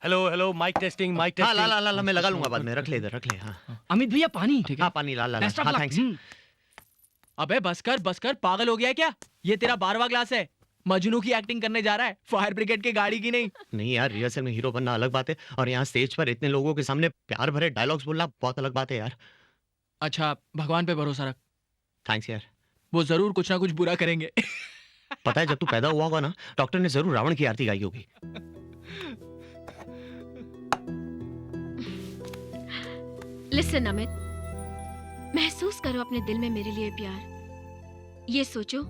हेलो माइक टेस्टिंग हाँ ला मैं लगा लूंगा बाद में। रख ले इधर, रख ले। हाँ अमित भैया पानी। ठीक है। हाँ पानी ला Best of हाँ luck. थैंक्स। अबे बस कर, पागल हो गया है क्या? ये तेरा 12वां क्लास है। मजनू की एक्टिंग करने जा रहा है, फायर ब्रिगेड की गाड़ी की नहीं। नहीं यार, रिहर्सल में हीरो बनना अलग बात है और यहाँ स्टेज पर इतने लोगों के सामने प्यार भरे डायलॉग्स बोलना बहुत अलग बात है यार। अच्छा भगवान पे भरोसा रख, थैंक्स यार। वो जरूर कुछ ना कुछ बुरा करेंगे। पता है जब तू पैदा हुआ होगा ना, डॉक्टर ने जरूर रावण की आरती गाई होगी। लिसन अमित, महसूस करो अपने दिल में मेरे लिए प्यार। ये सोचो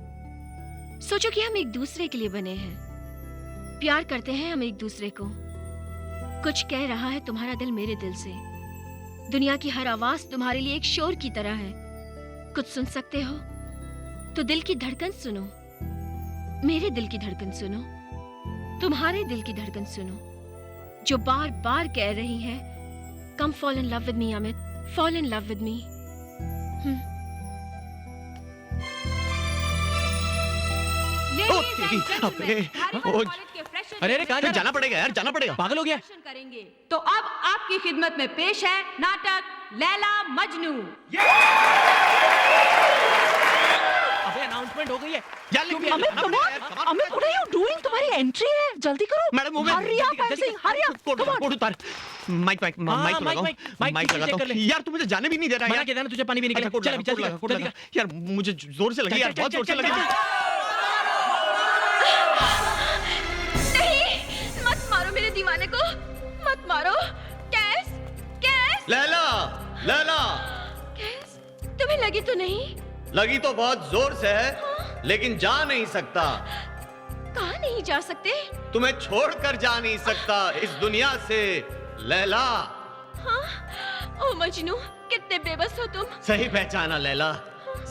कि हम एक दूसरे के लिए बने हैं, प्यार करते हैं हम एक दूसरे को। कुछ कह रहा है तुम्हारा दिल मेरे दिल से। दुनिया की हर आवाज तुम्हारे लिए एक शोर की तरह है। कुछ सुन सकते हो तो दिल की धड़कन सुनो, मेरे दिल की धड़कन सुनो, तुम्हारे दिल की धड़कन सुनो, जो बार बार कह रही है come fall in love with me Amit, fall in love with me. अरे कहाँ जाना पड़ेगा यार, जाना पड़ेगा। पागल हो गया। करेंगे तो अब आपकी खिदमत में पेश है नाटक लैला मजनू। अबे अनाउंसमेंट हो गई है यार। Amit what are you doing? तुम्हारी एंट्री है, जल्दी करो। मैडम हरी अप ऐसे ही, हरी अप। कोट उतार। माइक लगाओ यार। तू मुझे जाने भी नहीं दे रहा यार। कहता ना तुझे पानी भी निकल। चल अभी जल्दी यार, मुझे जोर से लगी यार, बहुत जोर से लगी। नहीं, मत मारो मेरे दीवाने को, मत मारो। कैस, लैला कैस, तुम्हें लगी तो नहीं? लगी तो बहुत जोर से है, लेकिन जा नहीं सकता। कहाँ नहीं जा सकते? तुम्हें छोड़कर जा नहीं सकता इस दुनिया से लैला। हाँ? ओ मजनू, कितने बेबस हो तुम। सही पहचाना लैला,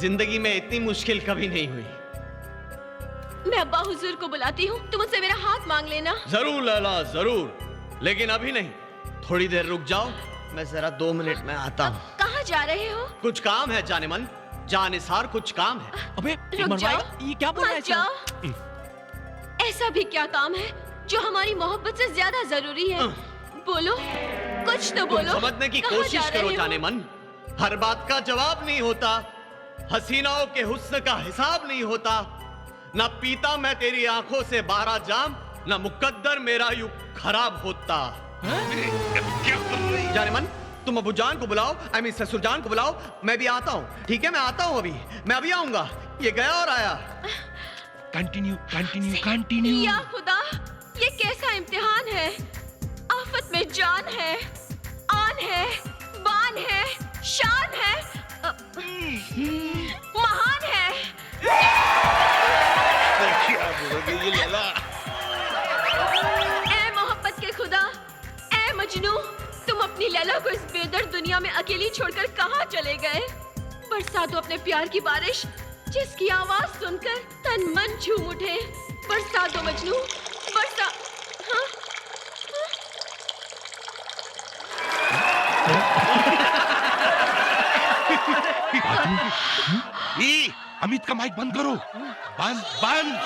जिंदगी में इतनी मुश्किल कभी नहीं हुई। मैं अब्बा हुजूर को बुलाती हूँ, तुम मुझसे मेरा हाथ मांग लेना। जरूर लैला जरूर, लेकिन अभी नहीं, थोड़ी देर रुक जाओ, मैं जरा 2 मिनट में आता हूँ। कहाँ जा रहे हो? कुछ काम है जाने मन, जानिसार कुछ काम है। अबे रुक जाओ, ये क्या बोल रहा है? मत जाओ। ऐसा भी क्या काम है जो हमारी मोहब्बत से ज्यादा जरूरी है? बोलो, कुछ तो बोलो। समझने की कहाँ कोशिश जा रहे करो हो? जाने मन। हर बात का जवाब नहीं होता, हसीनाओं के हुस्न का हिसाब नहीं होता। ना पीता मैं तेरी आंखों से 12 जाम, ना मुकद्दर मेरा यूं खराब होता। जाने मन, तुम अबू जान को बुलाओ, आई मीन ससुर जान को बुलाओ, मैं भी आता हूँ। ठीक है, मैं आता हूँ, मैं अभी आऊंगा। ये गया और आया। कंटिन्यू। या खुदा, ये कैसा इम्तिहान है? आफत में जान है, आन है, बान है, शान है, महान है। ए मोहब्बत के खुदा, ए मजनू, तुम अपनी लैला को इस बेदर्द दुनिया में अकेली छोड़कर कहाँ चले गए? बरसा दो अपने प्यार की बारिश, जिसकी आवाज सुनकर तन मन झूम उठे। बरसा दो मजनू, बरसा। हाँ? अमित का माइक बंद करो। बंद।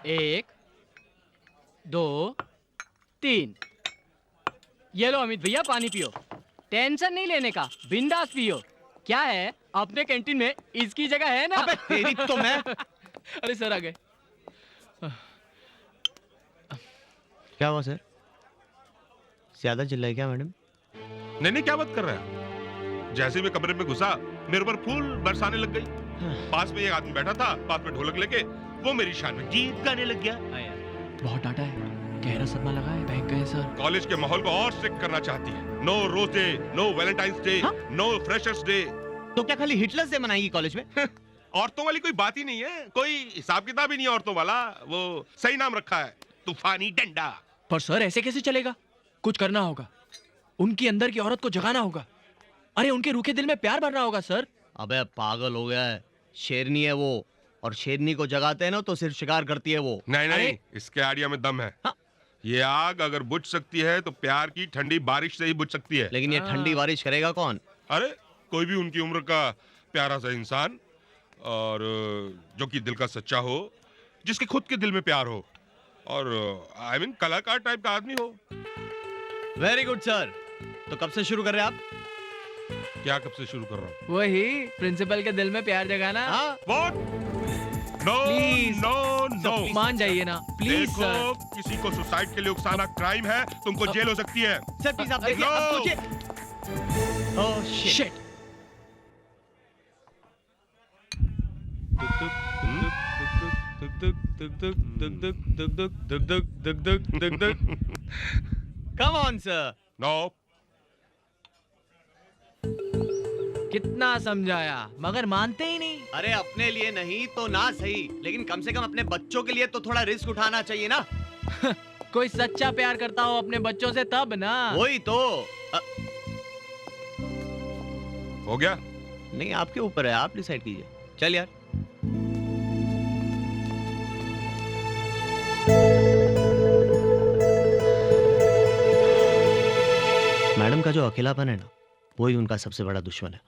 एक, 2, 3। ये लो अमित भैया, पानी पियो। टेंशन नहीं लेने का, बिंदास पियो। क्या है, अपने कैंटीन में इसकी जगह है ना? अबे तेरी तो मैं। अरे सर आ गए। क्या हुआ सर? ज्यादा चिल्लाए क्या मैडम? नहीं नहीं, क्या बात कर रहा है? जैसे मैं कमरे में घुसा, मेरे ऊपर फूल बरसाने लग गई। पास में एक आदमी बैठा था, पास में ढोलक लेके, वो मेरी शान में गीत गाने लग गया। बहुत डांटा है, गहरा सदमा लगा है, बहक गए सर। कॉलेज के माहौल को और स्ट्रिक्ट करना चाहती है। No rose day, no Valentine's day, no freshers day. तो क्या खाली हिटलर से मनाएगी कॉलेज में? औरतों वाली कोई बात ही नहीं है, कोई हिसाब किताब ही नहीं है औरतों वाला। वो सही नाम रखा है, तूफानी डंडा। पर सर ऐसे कैसे चलेगा? कुछ करना होगा, उनकी अंदर की औरत को जगाना होगा। अरे उनके रूखे दिल में प्यार भरना होगा सर। अबे पागल हो गया है, शेरनी है वो, और शेरनी को जगाते हैं ना तो सिर्फ शिकार करती है वो। नहीं नहीं, इसके आइडिया में दम है। ये आग अगर बुझ सकती है तो प्यार की ठंडी बारिश से ही बुझ सकती है। लेकिन ये ठंडी बारिश करेगा कौन? अरे कोई भी उनकी उम्र का प्यारा सा इंसान, और जो कि दिल का सच्चा हो, जिसके खुद के दिल में प्यार हो, और आई मीन कलाकार टाइप का आदमी हो। Very good sir. तो कब से शुरू कर रहे हैं आप? क्या कब से शुरू कर रहा हूँ? वही प्रिंसिपल के दिल में प्यार जगाना। What? No, Please. no, no. मान जाइए ना प्लीज देखो, सर। किसी को सुसाइड के लिए उकसाना क्राइम है, तुमको जेल हो सकती है। सर प्लीज आप देखिए, आप सोचिए। Oh shit. Come on sir. No. कितना समझाया मगर मानते ही नहीं। अरे अपने लिए नहीं तो ना सही, लेकिन कम से कम अपने बच्चों के लिए तो थोड़ा रिस्क उठाना चाहिए ना। कोई सच्चा प्यार करता हो अपने बच्चों से तब ना। वही तो। हो गया? नहीं आपके ऊपर है, आप डिसाइड कीजिए। चल यार। मैडम का जो अकेलापन है ना, वही उनका सबसे बड़ा दुश्मन है।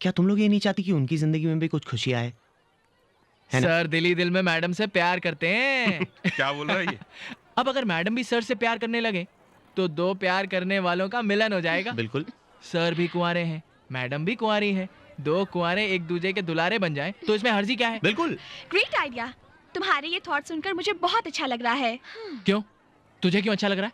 क्या तुम लोग ये नहीं चाहती कि उनकी जिंदगी में भी कुछ खुशी आए? है ना? सर दिल ही दिल में मैडम से प्यार करते हैं। क्या बोल रहा है ये? अब अगर मैडम भी सर से प्यार करने लगे तो दो प्यार करने वालों का मिलन हो जाएगा। बिल्कुल। सर भी कुंवारे हैं, मैडम भी कुंवारी है, दो कुंवारे एक दूसरे के दुलारे बन जाएं तो इसमें हर्जी क्या है? बिल्कुल। Great idea. तुम्हारे ये थॉट सुनकर मुझे बहुत अच्छा लग रहा है। क्यों? तुझे क्यों अच्छा लग रहा है?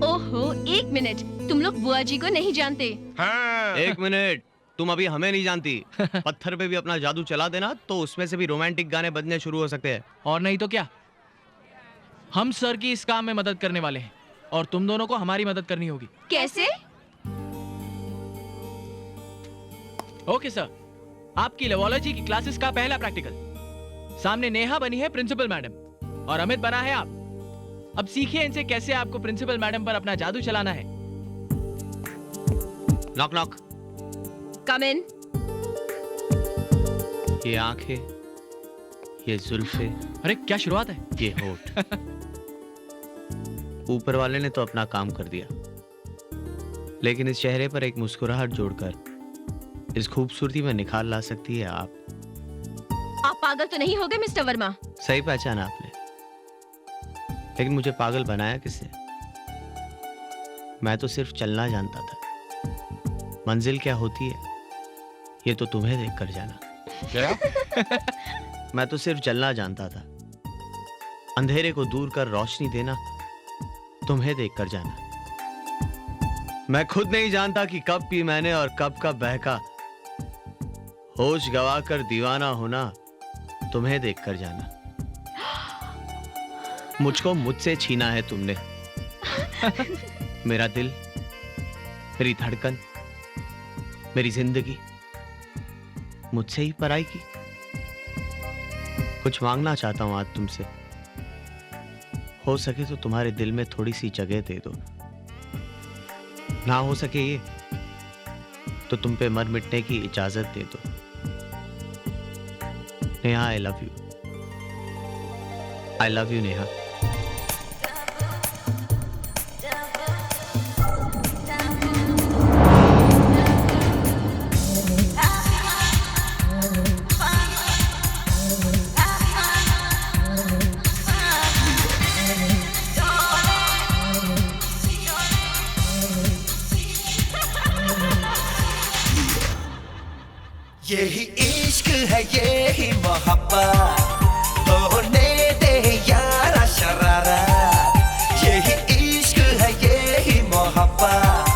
ओहो एक मिनट, तुम लोग बुआ जी को नहीं जानते। हाँ। एक मिनट, तुम अभी हमें नहीं जानती। पत्थर पे भी अपना जादू चला देना तो उसमें से भी रोमांटिक गाने बजने शुरू हो सकते हैं। और नहीं तो क्या, हम सर की इस काम में मदद करने वाले हैं और तुम दोनों को हमारी मदद करनी होगी। कैसे? ओके सर, आपकी लेवोलॉजी की क्लासेस का पहला प्रैक्टिकल। सामने नेहा बनी है प्रिंसिपल मैडम और अमित बना है आप। अब सीखिए इनसे कैसे आपको प्रिंसिपल मैडम पर अपना जादू चलाना है। Knock knock. Come in. ये आंखें, ये जुल्फे, अरे क्या शुरुआत है। ये होठ। ऊपर वाले ने तो अपना काम कर दिया, लेकिन इस चेहरे पर एक मुस्कुराहट जोड़कर इस खूबसूरती में निखार ला सकती है आप। आप पागल तो नहीं हो गए मिस्टर वर्मा? सही पहचाना आपने, लेकिन मुझे पागल बनाया किसने? मैं तो सिर्फ चलना जानता था। मंजिल क्या होती है ये तो तुम्हें देखकर जाना। क्या? मैं तो सिर्फ चलना जानता था। अंधेरे को दूर कर रोशनी देना तुम्हें देखकर जाना। मैं खुद नहीं जानता कि कब पी मैंने और कब कब बहका। होश गवाकर दीवाना होना तुम्हें देखकर जाना। मुझको मुझसे छीना है तुमने। मेरा दिल, मेरी धड़कन, मेरी जिंदगी मुझसे ही पराई की। कुछ मांगना चाहता हूं आज तुमसे। हो सके तो तुम्हारे दिल में थोड़ी सी जगह दे दो। ना हो सके ये तो तुम पे मर मिटने की इजाजत दे दो। Neha, I love you. I love you Neha. यही इश्क है, यही मोहब्बत, होने दे यारा शरारत। यही इश्क है, यही मोहब्बत,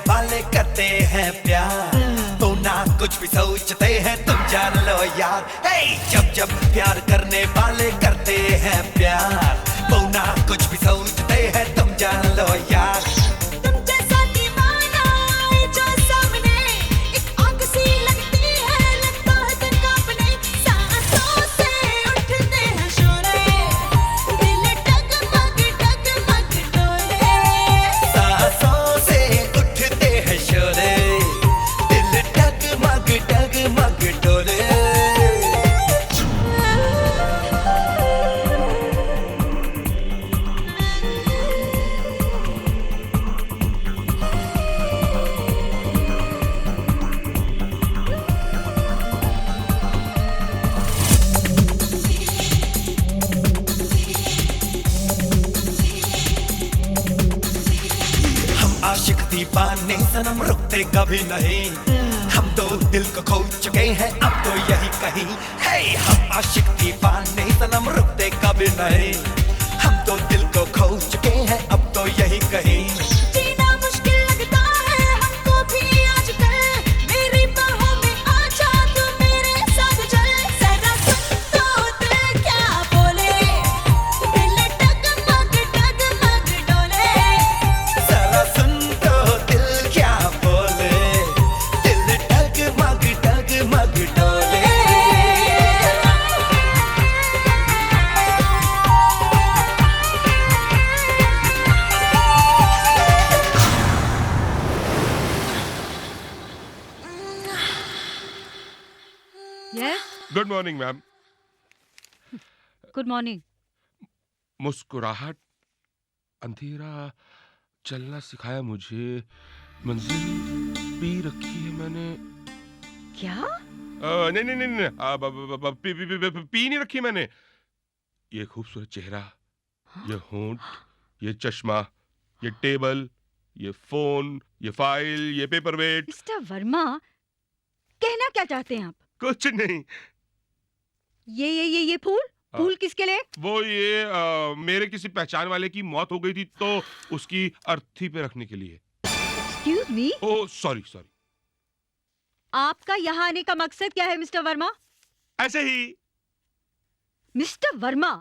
वाले करते हैं प्यार, तो ना कुछ भी सोचते हैं तुम जान लो यार। हे जब जब प्यार करने वाले करते हैं प्यार, तो ना कुछ भी सोचते हैं तुम जान लो यार। तुम जैसा दीवाना आए जो सामने, एक आग सी लगती है, लगता है दिल कांपने, सांसों से उठते हैं शोरे, दिल डगमग डगमग डोले। सांसों से उठते हैं शोरे, दिल डगमग डगमग डोले। आशिक दीवाने सनम रुकते कभी नहीं, हम तो दिल को खो चुके हैं अब तो यही कहीं। हे हम आशिक दीवाने सनम रुकते कभी नहीं, हम तो दिल को खो चुके हैं अब तो यही कहीं। जीना मुश्किल लगता है हमको भी आजकल, मेरी बाहों में आ जा तू मेरे साथ चल। जरा सुन तो दिल क्या बोले, दिल डगमग डगमग डोले। जरा सुन तो दिल क्या बोले, दिल डगमग डगमग डोले। Yes? Good morning ma'am. Good morning. मुस्कुराहट अंधेरा चलना सिखाया मुझे, मंजिल पी रखी है मैंने। क्या? नहीं नहीं नहीं नहीं, पी नहीं रखी मैंने। ये खूबसूरत चेहरा, ये होंठ, ये चश्मा, ये टेबल, ये फोन, ये फाइल, ये पेपर वेट। मिस्टर वर्मा, कहना क्या चाहते हैं आप? कुछ नहीं। ये फूल? फूल किसके लिए? वो ये मेरे किसी पहचान वाले की मौत हो गई थी तो उसकी अर्थी पे रखने के लिए। Excuse me? Oh sorry sorry. आपका यहाँ आने का मकसद क्या है मिस्टर वर्मा? ऐसे ही। मिस्टर वर्मा,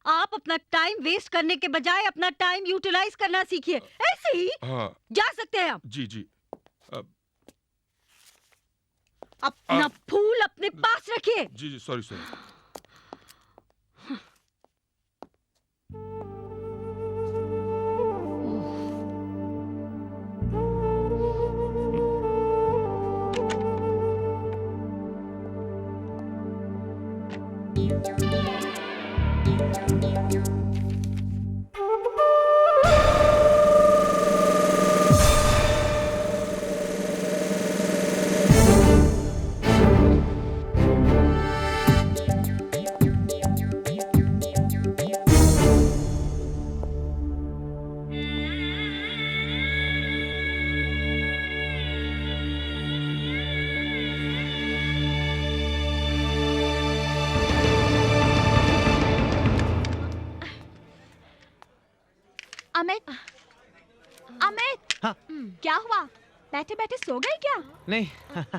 आप अपना टाइम वेस्ट करने के बजाय अपना टाइम यूटिलाइज करना सीखिए। ऐसे ही हाँ जा सकते हैं आप। जी जी। अपना फूल अपने पास रखिए। जी जी सॉरी सॉरी। अमित, अमित, हाँ? क्या हुआ? बैठे बैठे सो गए क्या? नहीं।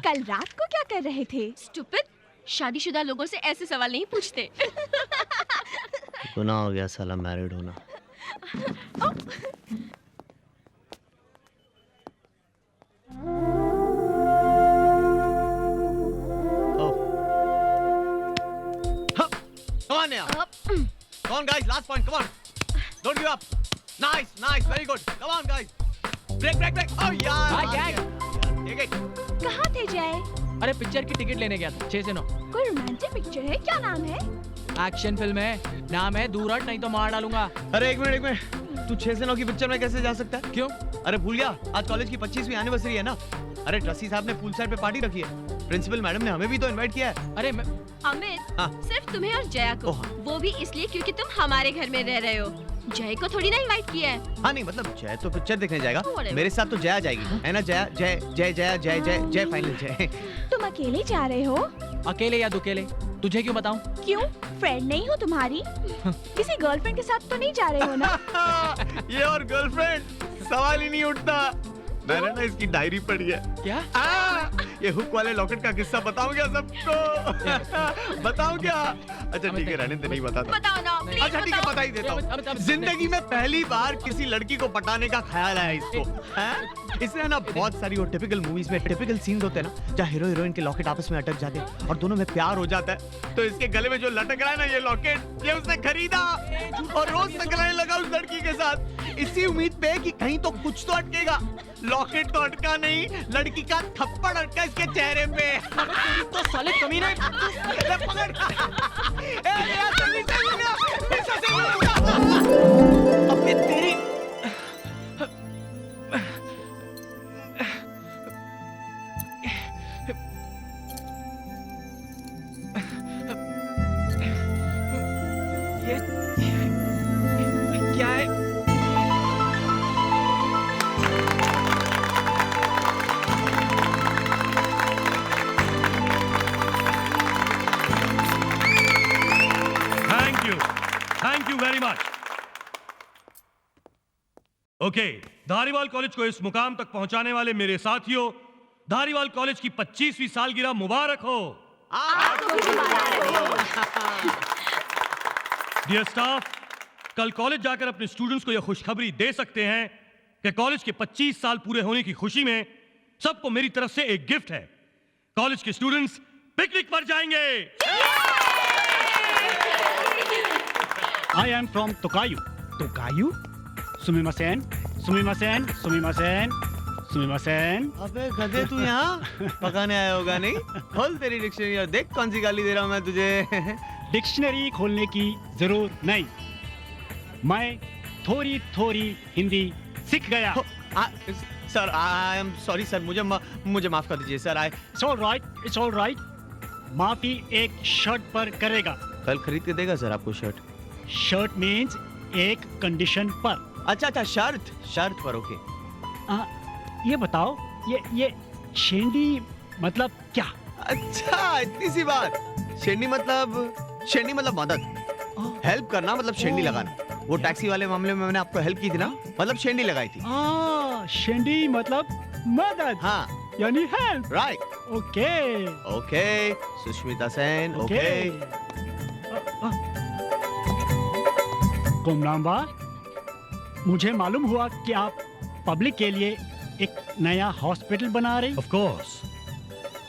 कल रात को क्या कर रहे थे? स्टूपिड, शादीशुदा लोगों से ऐसे सवाल नहीं पूछते। गुनाह हो गया साला मैरिड होना। Come on now. Come on guys, last point. Come on. Don't give up. Nice, nice, very good. Come on guys. Break, break, break. Oh यार. Hi gang. Take it. कहाँ थे जय? अरे पिक्चर की टिकट लेने गया था 6 से 9। कोई रोमांटिक पिक्चर है? क्या नाम है? एक्शन फिल्म है, नाम है दूर हट नहीं तो मार डालूंगा। अरे एक मिनट। तू 6 से 9 की पिक्चर में कैसे जा सकता है? क्यों? अरे भूल गया, आज कॉलेज की 25वीं एनिवर्सरी है ना। अरे ट्रस्टी साहब ने पूल साइड पे पार्टी रखी है। प्रिंसिपल मैडम ने हमें भी तो इनवाइट किया है। अरे अमित, हाँ। सिर्फ तुम्हें और जया को, वो भी इसलिए क्योंकि तुम हमारे घर में रह रहे हो। जय को थोड़ी ना इनवाइट किया है। हाँ नहीं मतलब जय तो पिक्चर देखने जाएगा, Whatever. मेरे साथ तो जया जाएगी, है ना? जया जय जय जय जय जय जय फाइनल जय। तुम अकेले जा रहे हो? अकेले या दुकेले, तुझे क्यों बताऊं? क्यों? फ्रेंड नहीं हो तुम्हारी? किसी गर्लफ्रेंड के साथ तो नहीं जा रहे हो ना? ये और गर्लफ्रेंड सवाल ही नहीं उठता। मैंने ना इसकी डायरी पढ़ी है। क्या? ये हुक वाले लॉकेट का किस्सा बताऊं क्या सबको? बताऊं क्या? अच्छा ठीक है, रहने दे, नहीं बताता। बताओ ना, प्लीज अच्छा ठीक है, बता ही देता हूँ। जिंदगी में पहली बार किसी लड़की को पटाने का ख्याल आया इसको। हैं? इसने ना बहुत सारी वो टिपिकल मूवीज में टिपिकल सीन्स होते हैं ना, जहाँ हीरो हीरोइन के लॉकेट आपस में अटक जाते हैं और दोनों में प्यार हो जाता है। तो इसके गले में जो लटक रहा है ना ये लॉकेट, ये उसने खरीदा और रोज टकराने लगा उस लड़की के साथ, इसी उम्मीद पे कि कहीं तो कुछ तो अटकेगा। लॉकेट तो अटका नहीं, लड़की का थप्पड़ अटका इसके चेहरे पे। तो साले कमीने। अपने तेरी क्या है? Thank you very much. Okay, Dhariwal college को इस मुकाम तक पहुंचाने वाले मेरे साथियों, धारीवाल कॉलेज की 25वीं सालगिरह मुबारक हो। डियर स्टाफ, कल कॉलेज जाकर अपने स्टूडेंट्स को यह खुशखबरी दे सकते हैं कि कॉलेज के 25 साल पूरे होने की खुशी में सबको मेरी तरफ से एक गिफ्ट है। कॉलेज के स्टूडेंट्स पिकनिक पर जाएंगे। I am from Tokayu. Tokayu? Sumimasen, sumimasen, sumimasen, sumimasen. अबे गधे, तू यहाँ पकाने आया होगा नहीं? खोल तेरी डिक्शनरी और देख कौन सी गाली दे रहा हूँ मैं तुझे। डिक्शनरी खोलने की जरूरत नहीं, मैं थोड़ी थोड़ी हिंदी सीख गया। Sir I am sorry sir, मुझे माफ कर दीजिए sir. It's all right, it's all right. माफी एक शर्ट पर करेगा। कल खरीद के देगा सर आपको शर्ट? शर्ट मीन्स एक कंडीशन पर। अच्छा अच्छा, शर्त पर, ओके। ये बताओ, ये शेंडी मतलब क्या? अच्छा इतनी सी बात। शेंडी मतलब मदद, हेल्प करना, मतलब शेंडी लगाना। वो टैक्सी वाले मामले में मैंने आपको हेल्प की थी ना, मतलब शेंडी लगाई थी। शेंडी मतलब मदद। हाँ यानी help. Right. Okay okay Sushmita Sen, okay. गुमनाम, मुझे मालूम हुआ कि आप पब्लिक के लिए एक नया हॉस्पिटल बना रहे। Of course.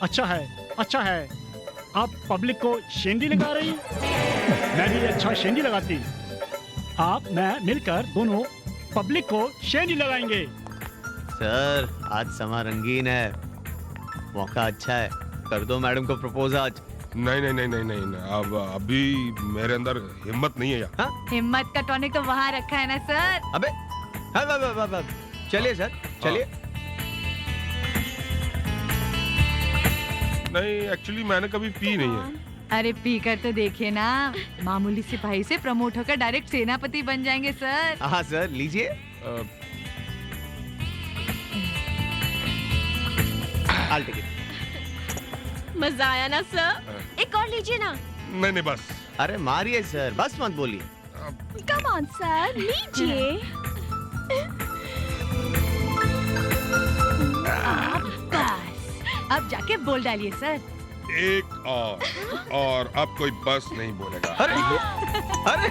अच्छा है। आप पब्लिक को शेंडी लगा रही। मैं भी अच्छा शेंडी लगाती। आप मैं मिलकर दोनों पब्लिक को शेंडी लगाएंगे। सर आज समा रंगीन है, मौका अच्छा है, कर दो मैडम को प्रपोज आज। नहीं, अब अभी मेरे अंदर हिम्मत नहीं है यार। हिम्मत का टॉनिक तो वहाँ रखा है ना सर। अबे चलिए सर, चलिए। नहीं एक्चुअली मैंने कभी पी नहीं है। अरे पी कर तो देखिए ना, मामूली सिपाही से प्रमोट होकर डायरेक्ट सेनापति बन जाएंगे सर। हाँ सर, लीजिए। I'll take it. मजा आया ना सर? एक और लीजिए ना। नहीं बस। अरे मारिए सर, बस मत बोलिए। कम ऑन सर, लीजिए। बस अब जाके बोल डालिए सर। एक और अब कोई बस नहीं बोलेगा। अरे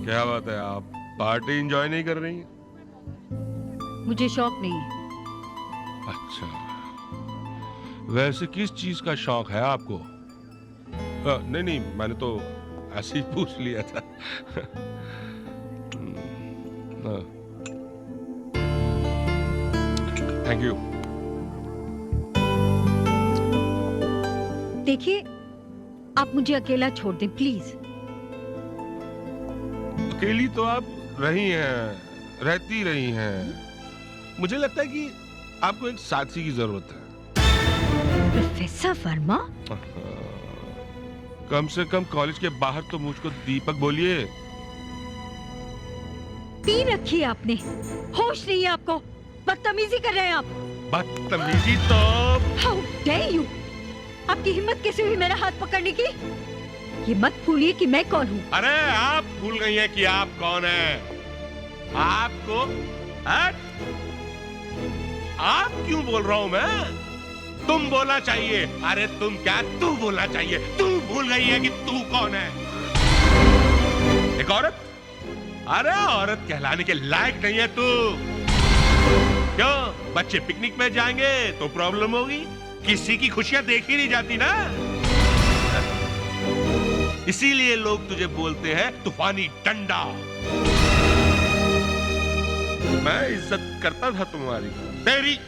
क्या बात है, आप पार्टी एंजॉय नहीं कर रही हैं? मुझे शौक नहीं है। अच्छा, वैसे किस चीज का शौक है आपको? नहीं मैंने तो ऐसे ही पूछ लिया था। Thank you. देखिए, आप मुझे अकेला छोड़ दें प्लीज। अकेली तो आप रहती रही हैं। मुझे लगता है कि आपको एक साथी की जरूरत है। प्रोफेसर वर्मा? कम से कम कॉलेज के बाहर तो मुझको दीपक बोलिए। पी रखी है आपने, होश नहीं है आपको, बदतमीजी कर रहे हैं आप। बदतमीजी तो How dare you? आपकी हिम्मत कैसे हुई मेरा हाथ पकड़ने की? ये मत भूलिए कि मैं कौन हूँ। अरे आप भूल गई हैं कि आप कौन हैं? आपको आप क्यों बोल रहा हूं मैं? तुम बोलना चाहिए। अरे तुम क्या, तू बोलना चाहिए। तू भूल गई है कि तू कौन है? एक औरत? अरे औरत कहलाने के लायक नहीं है तू। क्यों? बच्चे पिकनिक में जाएंगे तो प्रॉब्लम होगी? किसी की खुशियां देखी नहीं जाती ना, इसीलिए लोग तुझे बोलते हैं तूफानी डंडा। मैं इज्जत करता था तुम्हारी, तेरी,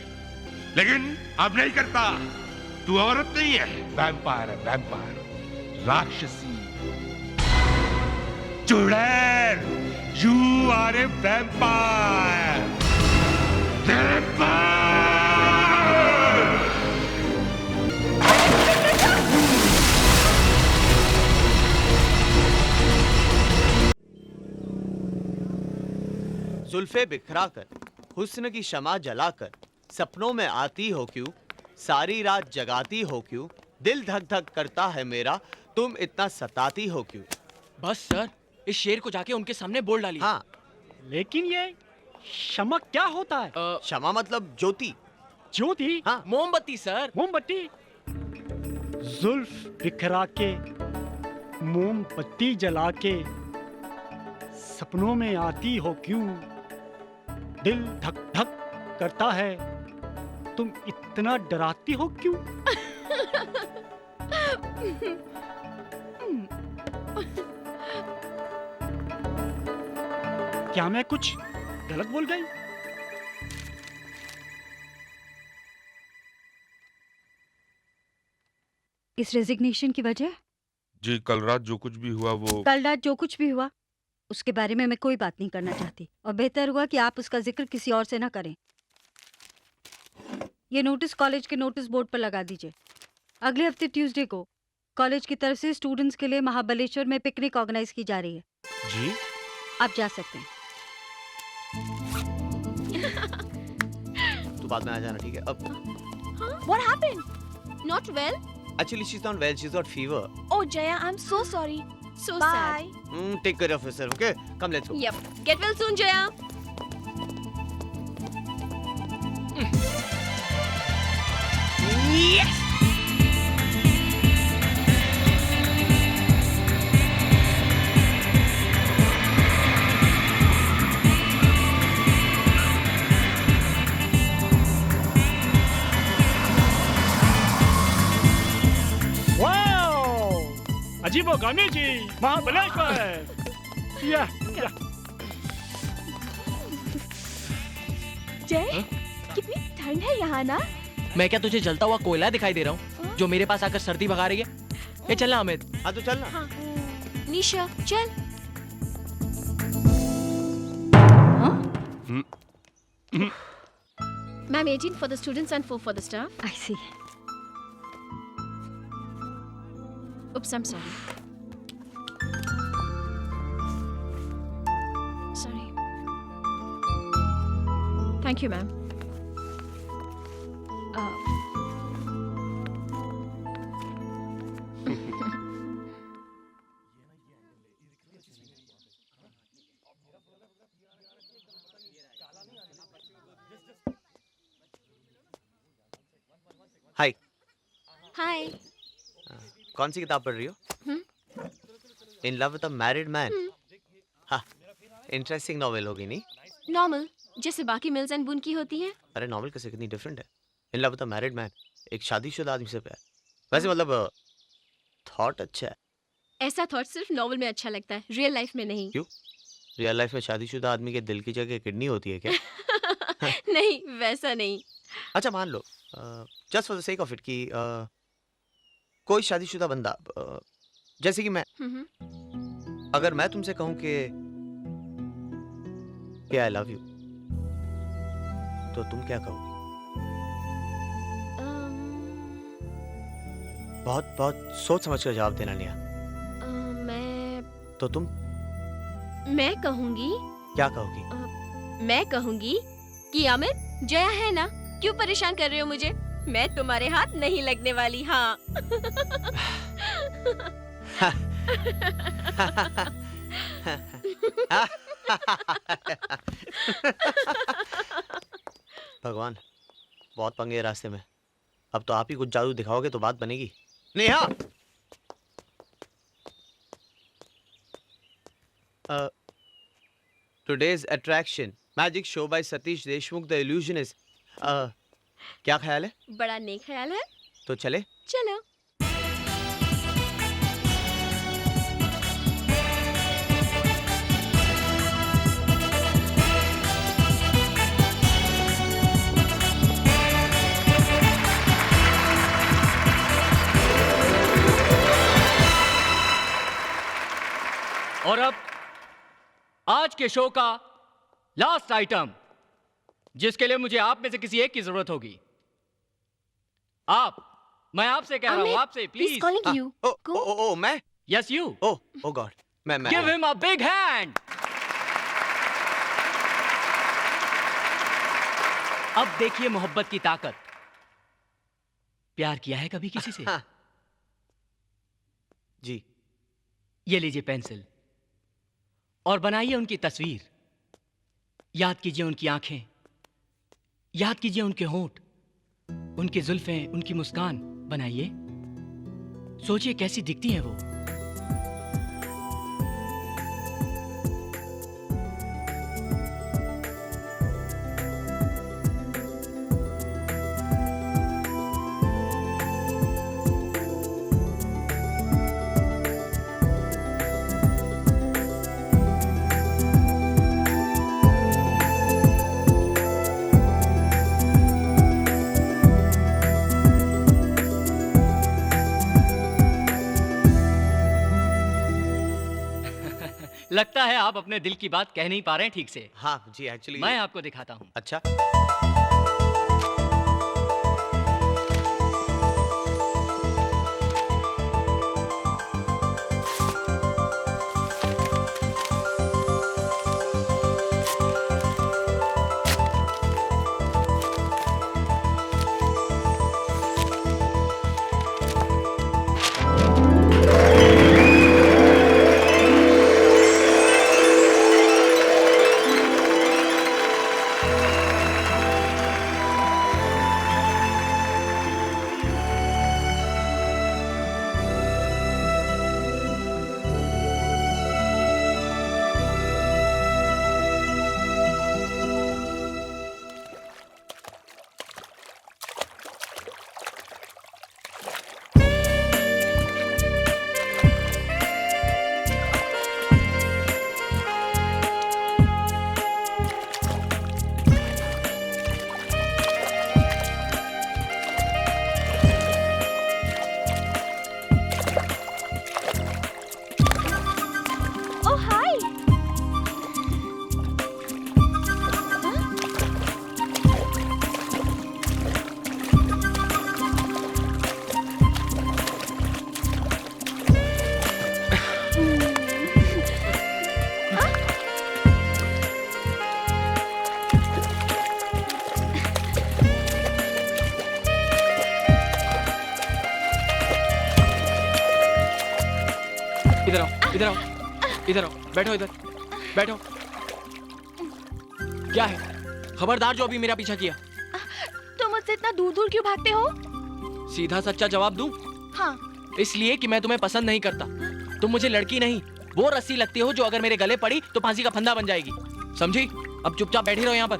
लेकिन अब नहीं करता। तू औरत नहीं है, वैम्पायर है, वैम्पायर, राक्षसी, चुड़ैल। You are a vampire, vampire. जुल्फे बिखरा कर, हुस्न की शमा जलाकर, सपनों में आती हो क्यों, सारी रात जगाती हो क्यों, दिल धक धक करता है मेरा, तुम इतना सताती हो क्यों। बस सर, इस शेर को जाके उनके सामने बोल डालिए। हाँ, लेकिन ये शमा क्या होता है? शमा मतलब ज्योति। ज्योति? हाँ, मोमबत्ती सर। मोमबत्ती। जुल्फ बिखरा के, मोमबत्ती जला के, सपनों में आती हो क्यों, दिल धक धक करता है, तुम इतना डराती हो क्यों? क्या मैं कुछ गलत बोल गई? इस रेजिग्नेशन की वजह? जी कल रात जो कुछ भी हुआ वो कल रात जो कुछ भी हुआ उसके बारे में मैं कोई बात नहीं करना चाहती, और बेहतर हुआ कि आप उसका जिक्र किसी और से ना करें। ये नोटिस कॉलेज के नोटिस बोर्ड पर लगा दीजिए। अगले हफ्ते ट्यूसडे को कॉलेज की तरफ से स्टूडेंट्स के लिए महाबलेश्वर में पिकनिक ऑर्गेनाइज की जा रही है। जी आप जा सकते हैं। तो बाद में आ जाना, ठीक है? अब What happened? Not well? actually she's not well, she's got fever. Oh Jaya, I'm so sorry. So Bye. sad. Take care of yourself, okay? Come, let's go. Yep. Get well soon, Jaya. Yes! अजीबोगरीब जी, महाबलेश्वर। या। जय, कितनी ठंड है यहाँ ना? मैं क्या तुझे जलता हुआ कोयला दिखाई दे रहा हूँ जो मेरे पास आकर सर्दी भगा रही है? ये चलना अमित। हाँ तो चलना। हाँ। निशा, चल। Ma'am, 18 for the students and 4 for the staff. I see. Oops, I'm sorry. Sorry. Thank you, ma'am. Hi. Hi. कौन सी किताब पढ़ रही हो? इन love with a married man. हाँ, इंटरेस्टिंग नॉवेल होगी नहीं? Normal, जैसे बाकी मिल्स एंड बुन की होती हैं। अरे नॉवेल कैसे, कितनी डिफरेंट है। इन love with a married man, एक शादीशुदा आदमी से प्यार। वैसे मतलब थॉट अच्छा है। ऐसा थॉट सिर्फ नॉवेल में अच्छा लगता है, रियल लाइफ में नहीं। क्यों? रियल लाइफ में शादीशुदा आदमी के दिल की जगह किडनी होती है क्या? नहीं, वैसा नहीं। अच्छा मान लो, just for the sake of it, कि कोई शादीशुदा बंदा, जैसे कि मैं, अगर मैं तुमसे कहूं कि आई लव यू, तो तुम क्या कहोगे? बहुत बहुत सोच समझ कर जवाब देना नेहा। मैं तो तुम मैं कहूंगी। क्या कहोगी? मैं कहूंगी कि अमित, जया है ना, क्यों परेशान कर रहे हो मुझे? मैं तुम्हारे हाथ नहीं लगने वाली। हाँ। भगवान, बहुत पंगे हैं रास्ते में। अब तो आप ही कुछ जादू दिखाओगे तो बात बनेगी। Neha, today's attraction magic show by Satish Deshmukh the illusionist। क्या ख्याल है? बड़ा नेक ख्याल है। तो चले? चलो। और अब आज के शो का लास्ट आइटम, जिसके लिए मुझे आप में से किसी एक की जरूरत होगी। मैं आपसे कह रहा हूं, आपसे प्लीज। ओ मैं? Yes you. ओ गॉड, मैं give him a big hand. अब देखिए मोहब्बत की ताकत। प्यार किया है कभी किसी से? जी। ये लीजिए पेंसिल और बनाइए उनकी तस्वीर। याद कीजिए उनकी आंखें, याद कीजिए उनके होंठ, उनकी जुल्फें, उनकी मुस्कान बनाइए। सोचिए कैसी दिखती हैं वो। लगता है आप अपने दिल की बात कह नहीं पा रहे हैं ठीक से। हाँ जी, एक्चुअली मैं आपको दिखाता हूँ। अच्छा। इधर आओ, इधर आओ, इधर आओ, बैठो इधर, बैठो। क्या है? खबरदार जो अभी मेरा पीछा किया। तुम मुझसे इतना दूर दूर क्यों भागते हो? सीधा सच्चा जवाब दूं? हाँ। इसलिए कि मैं तुम्हें पसंद नहीं करता। तुम मुझे लड़की नहीं, वो रस्सी लगती हो जो अगर मेरे गले पड़ी तो फांसी का फंदा बन जाएगी। समझी? अब चुपचाप बैठी रहो यहाँ पर।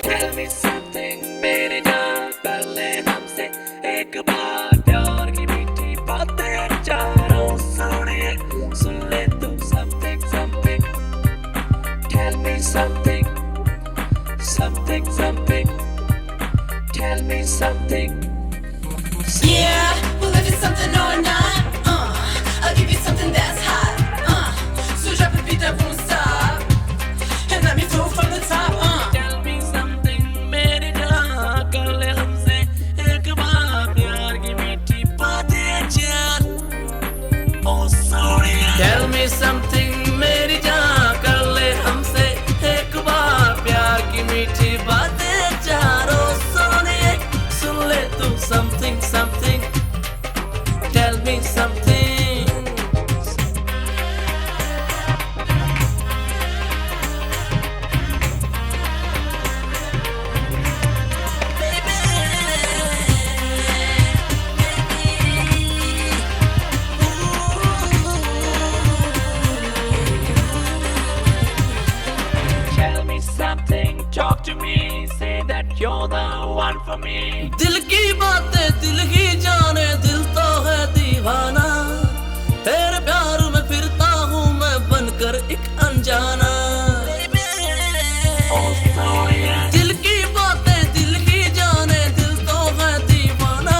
Tell me something, मेरे जान कर ले हमसे एक बार प्यार की मीठी बातें चारों सुनिए सुन ले तू something something tell me something something something tell me something yeah we'll give you something all night I'll give you something that's hot so drop the beat that won't stop and let me flow from the top tell me something मेरे जान कर ले हमसे एक बार प्यार की मीठी बातें चार oh sorry tell me something मेरी जान कर ले हमसे एक बार प्यार की मीठी बातें चार oh the one for me. दिल की बातें दिल ही जाने, दिल तो है दीवाना, तेरे प्यार में फिरता हूँ मैं बनकर एक अनजाना। दिल की बातें दिल ही जाने, दिल तो है दीवाना,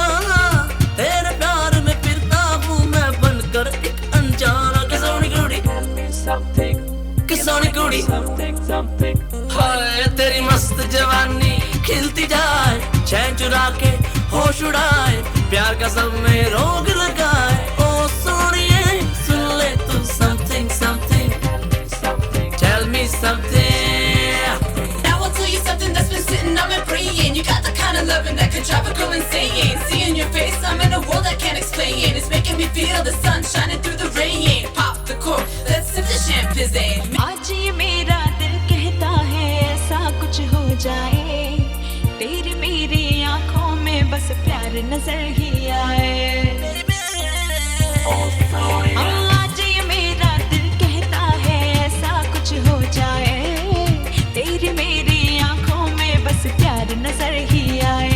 तेरे प्यार में फिरता हूँ मैं बनकर एक अनजाना। किसोनी कुड़ी किसोनी कुड़ी, हाय तेरी मस्त जवानी खिलती जाए, चैन चुरा के होश उड़ाए, प्यार का सब में रोग लगाए। ओ सोनिए सुन ले तू something something, tell me something. Now I'll tell you something that's been sitting on me praying. You got the kind of loving that could drive a girl insane. Seeing your face, I'm in a world I can't explain. It's making me feel the sun shining through the rain. Pop the cork, let's sip the champagne. आज ये मेरा दिल कहता है ऐसा कुछ हो जाए, तेरी मेरी आंखों में बस प्यार नजर ही आए। आज ये मेरा दिल कहता है ऐसा कुछ हो जाए, तेरी मेरी आंखों में बस प्यार नजर ही आए।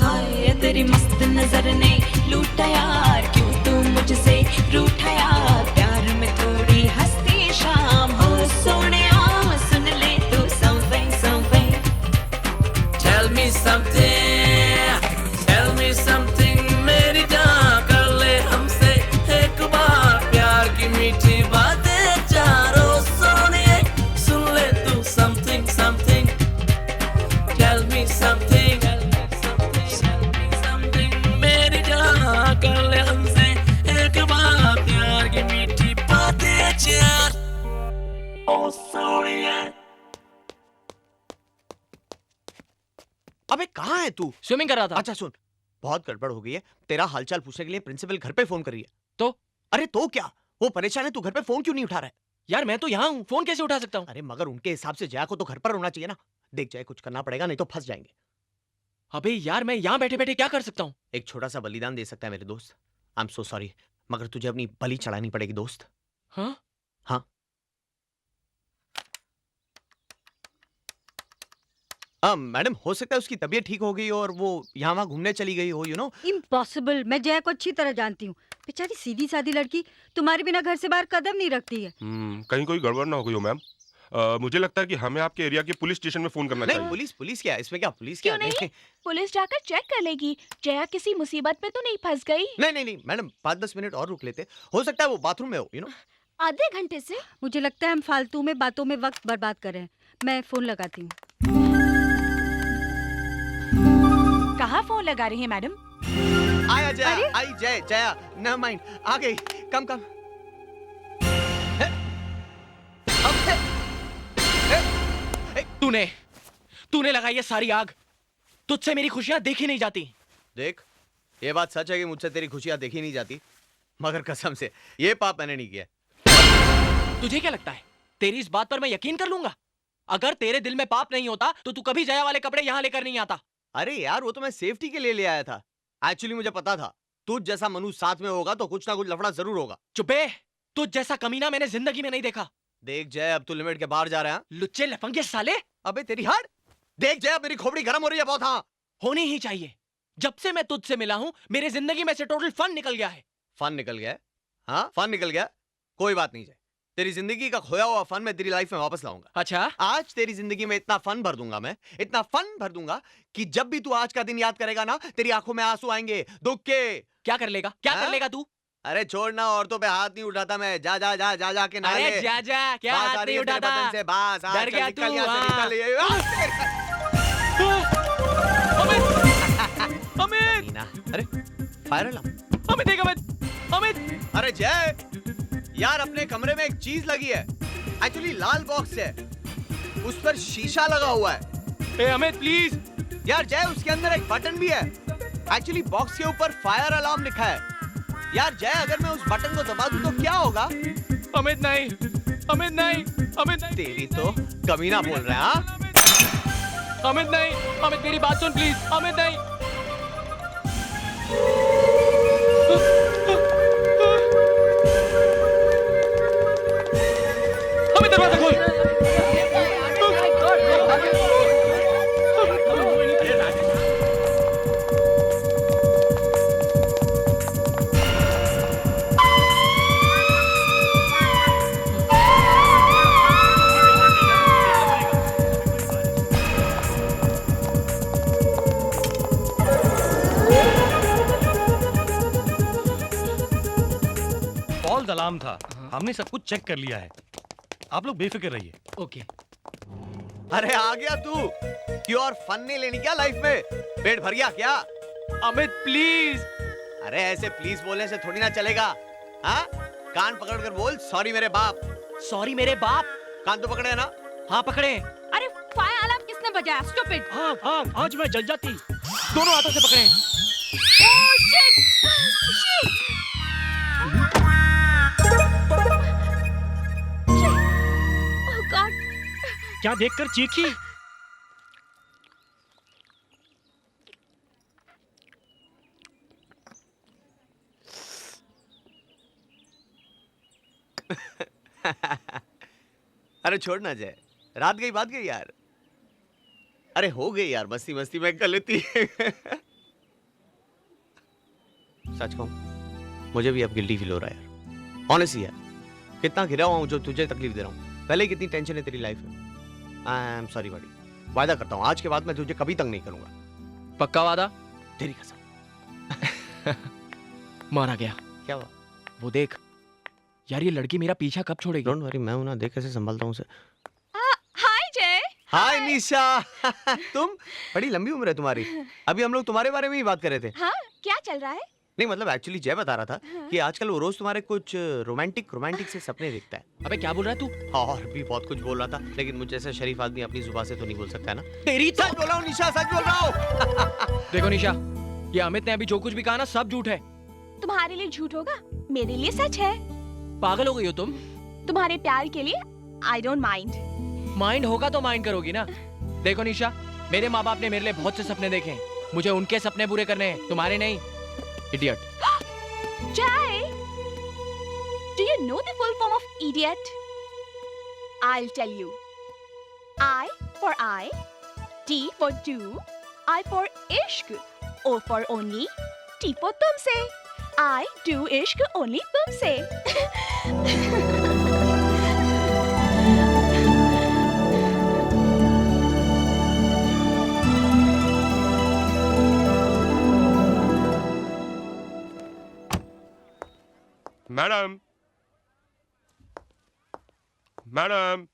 हाय तेरी मस्त नजर ने लूटा यार, क्यों तू मुझसे रूठा यार, प्यार में थोड़ी हंसती शाम हो सोनिया, सुन ले तू something something, Tell me something, tell me something, मेरी जान कर ले हमसे एक बार प्यार की मीठी बातें चारों सोनिए, सुन ले तू something something, tell me something, मेरी जान कर ले हमसे एक बार प्यार की मीठी बातें चार ओ सोनिए। अबे कहाँ है तू? स्विमिंग कर रहा था। अच्छा सुन, बहुत गड़बड़ हो गई है। तेरा हालचाल पूछने के लिए प्रिंसिपल घर पे फोन कर रही है। तो? अरे तो क्या, वो परेशान है, तू घर पे फोन क्यों नहीं उठा रहा है? यार मैं तो यहाँ हूँ, फोन कैसे उठा सकता हूँ? अरे मगर उनके हिसाब से जया को तो घर पर होना चाहिए ना। देख जया, कुछ करना पड़ेगा नहीं तो फंस जाएंगे। अबे यार मैं यहाँ बैठे बैठे क्या कर सकता हूँ? एक छोटा सा बलिदान दे सकता है मेरे दोस्त। आई एम सो सॉरी, मगर तुझे अपनी बलि चढ़ानी पड़ेगी दोस्त। हाँ? हाँ। मैडम हो सकता है उसकी तबीयत ठीक हो गई और वो यहाँ वहाँ घूमने चली गई हो, यू नो। इम्पॉसिबल, मैं जया को अच्छी तरह जानती हूँ। बेचारी सीधी सादी लड़की तुम्हारे बिना घर से बाहर कदम नहीं रखती है। कहीं कोई गड़बड़ ना हो गई हो मैम। मुझे लगता है कि हमें आपके एरिया के पुलिस स्टेशन में फोन करना चाहिए। नहीं, पुलिस क्या, इसमें क्या पुलिस क्या? नहीं, पुलिस जाकर चेक कर लेगी, जया किसी मुसीबत में तो नहीं फंस गई। नहीं मैडम, 5-10 मिनट और रुक लेते, हो सकता है वो बाथरूम में हो, यू नो। आधे घंटे से मुझे लगता है हम फालतू में बातों में वक्त बर्बाद कर रहे हैं। मैं फोन लगाती हूँ। कहाँ फोन लगा रही है मैडम? आया जया, आई जया, नेवर माइंड, आ गई, कम तूने लगाई है सारी आग, तुझसे मेरी खुशियां देखी नहीं जाती। देख, ये बात सच है कि मुझसे तेरी खुशियां देखी नहीं जाती, मगर कसम से ये पाप मैंने नहीं किया। तुझे क्या लगता है तेरी इस बात पर मैं यकीन कर लूंगा? अगर तेरे दिल में पाप नहीं होता तो तू कभी जया वाले कपड़े यहाँ लेकर नहीं आता। अरे यार, वो तो मैं सेफ्टी के लिए ले आया था। एक्चुअली मुझे पता था तुझ जैसा मनुष्य साथ में होगा तो कुछ ना कुछ लफड़ा जरूर होगा। चुपे, तुझ जैसा कमीना मैंने जिंदगी में नहीं देखा। देख जय, अब तू लिमिट के बाहर जा रहा है। लुच्चे लफंगे साले। अबे तेरी हट। देख जय, मेरी खोपड़ी गर्म हो रही है बहुत। हाँ, होनी ही चाहिए। जब से मैं तुझसे मिला हूं मेरी जिंदगी में से टोटल फन निकल गया है। फन निकल गया? हाँ, फन निकल गया, कोई बात नहीं जय। तेरी जिंदगी का खोया हुआ फन मैं तेरी लाइफ में वापस लाऊंगा। अच्छा? आज तेरी जिंदगी में इतना फन भर दूंगा मैं, इतना फन भर दूंगा कि जब भी तू आज का दिन याद करेगा ना, तेरी आंखों में आंसू आएंगे दुख के। क्या कर लेगा? क्या कर लेगा तू? अरे छोड़ना, औरतों पे हाथ नहीं उठाता मैं। जा जा जा जा जा के ना। अरे जा जा, क्या हाथ नहीं उठाता? से बास, डर गया तू? अमित, अरे फायर अलार्म। अमित। अरे जय यार, अपने कमरे में एक चीज लगी है, एक्चुअली लाल बॉक्स है, उस पर शीशा लगा हुआ है। ए अमित प्लीज। यार जय, उसके अंदर एक बटन भी है, एक्चुअली बॉक्स के ऊपर फायर अलार्म लिखा है। यार जय, अगर मैं उस बटन को दबा दूं तो क्या होगा? अमित नहीं, अमित नहीं, अमित नहीं। तेरी तो कमीना बोल रहा है। हाँ? अमित नहीं, अमित मेरी बात सुन प्लीज। अमित नहीं। अमित दरवाजा खोल। अलार्म था। हमने सब कुछ चेक कर लिया है, आप लोग बेफिक्र रहिए। ओके। अरे आ गया तू? प्योर फन नहीं लेनी क्या लाइफ में? पेट भर गया क्या? अमित प्लीज। अरे ऐसे प्लीज बोलने से थोड़ी ना चलेगा। हाँ, कान पकड़ कर बोल सॉरी मेरे बाप। सॉरी मेरे बाप। कान तो पकड़े ना? हाँ पकड़े। अरे फायर अलार्म किसने बजाया? स्टूपिड। हाँ हाँ, आज मैं जल जाती। दोनों हाथों से पकड़े। Oh shit! शिट! ओह गॉड! क्या देखकर चीखी? अरे छोड़ ना जाए, रात गई बात गई यार। अरे हो गई यार, मस्ती मस्ती में गलती। सच कहूं, मुझे भी अब गिल्टी फील हो रहा है यार। ऑनेस्टली यार, कितना घिरा हुआ हूं जो तुझे तकलीफ दे रहा हूं। पहले ही कितनी टेंशन है तेरी लाइफ में। आई एम सॉरी बड़ी, वादा करता हूं आज के बाद मैं तुझे कभी तंग नहीं करूंगा। पक्का वादा? तेरी कसम। मारा गया। क्या हुआ? वो देख यार, ये लड़की मेरा पीछा कब छोड़ेगी? डोंट वरी, मैं हूं ना, देख कैसे संभालता हूं उसे। हाय जय। हाय निशा। तुम? बड़ी लंबी उम्र है तुम्हारी। अभी हम लोग तुम्हारे बारे में ही बात कर रहे थे। हाँ, क्या चल रहा है? नहीं मतलब एक्चुअली जय बता रहा था कि आजकल वो रोज तुम्हारे कुछ रोमांटिक से सपने देखता है। अबे क्या बोल रहा है तू? और भी बहुत कुछ बोल रहा था, लेकिन मुझे जैसा शरीफ आदमी अपनी जुबान से तो नहीं बोल सकता है ना। तेरी सच बोल रहा हूँ निशा, सच बोल रहा हूँ। देखो निशा, ये अमित ने अभी जो कुछ भी कहा ना, सब झूठ है। तुम्हारे लिए झूठ होगा, मेरे लिए सच है। पागल हो गई हो तुम? तुम्हारे प्यार के लिए आई डोंट माइंड। माइंड होगा तो माइंड करोगी ना। देखो निशा, मेरे माँ बाप ने मेरे लिए बहुत से सपने देखे हैं, मुझे उनके सपने पूरे करने हैं, तुम्हारे नहीं। Idiot. Jai, do you know the full form of idiot? I'll tell you. I for I, D for do, I for ishq, O for only, T for तुमसे. I do ishq only तुमसे. Madam, madam.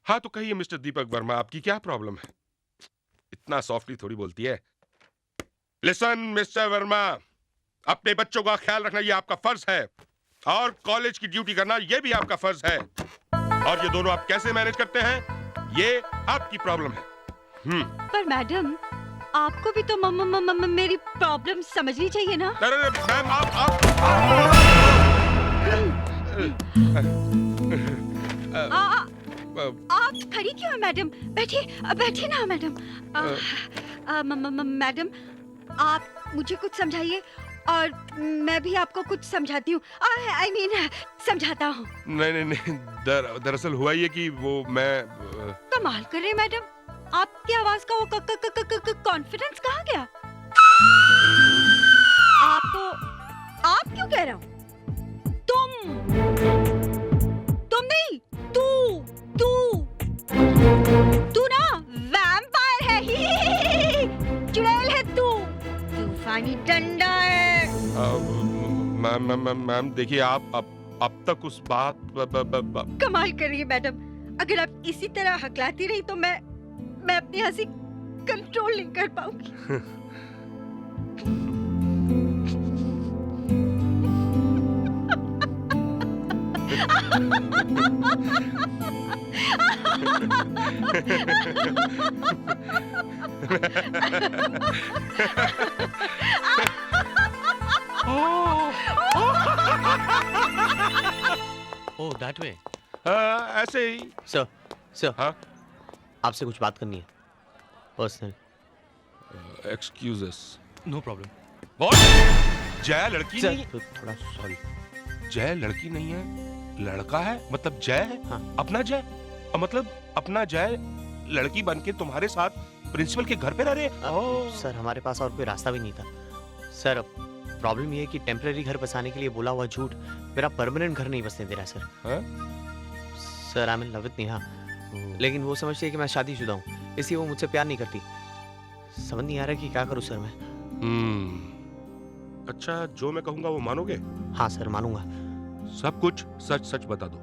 हाँ तो कहिए mister Deepak Verma, आपकी क्या problem है? इतना softly थोड़ी बोलती है। लिसन मिस्टर वर्मा, अपने बच्चों का ख्याल रखना ये आपका फर्ज है, और कॉलेज की ड्यूटी करना ये भी आपका फर्ज है। और ये दोनों आप कैसे मैनेज करते हैं, ये आपकी प्रॉब्लम है। पर मैडम, आपको भी तो मेरी प्रॉब्लम समझनी चाहिए ना। अरे मैम, आप खड़ी क्यों हैं मैडम? बैठिए बैठिए ना मैडम। मैडम, आप मुझे कुछ समझाइए और मैं भी आपको कुछ समझाती हूँ। आई मीन समझाता हूँ। नहीं, दरअसल हुआ ये कि वो मैं कमाल कर रहे हैं मैडम, आपकी आवाज का वो कॉन्फिडेंस कहाँ गया? आप क्यों कह रहा हूँ? तुम नहीं, तू ना वैम्पायर है। चुड़ैल है तू, तूफानी डंडा है। मैम देखिए, आप अब तक उस बात कमाल कर रही है मैडम। अगर आप इसी तरह हकलाती रही तो मैं अपनी हंसी कंट्रोल नहीं कर पाऊंगी। Oh that way. ऐसे ही। सर, हाँ, आपसे कुछ बात करनी है personal. Excuses. No problem. What? Jay लड़की सर, नहीं? थोड़ा सॉरी। जय लड़की नहीं है, लड़का है, मतलब जय है। हाँ। अपना जय। मतलब अपना जय लड़की बन के तुम्हारे साथ प्रिंसिपल के घर पे रह रहे हैं? सर हमारे पास और कोई रास्ता भी नहीं था सर। अब प्रॉब्लम ये है कि टेम्परेरी घर बसाने के लिए बोला हुआ झूठ मेरा परमानेंट घर नहीं बसने दे रहा sir. Sir I am in love with Neha, लेकिन वो समझती है कि मैं शादीशुदा हूँ, इसलिए वो मुझसे प्यार नहीं करती। समझ नहीं आ रहा कि क्या करूँ सर मैं। अच्छा, जो मैं कहूँगा वो मानोगे? हाँ सर मानूंगा। सब कुछ सच सच बता दो।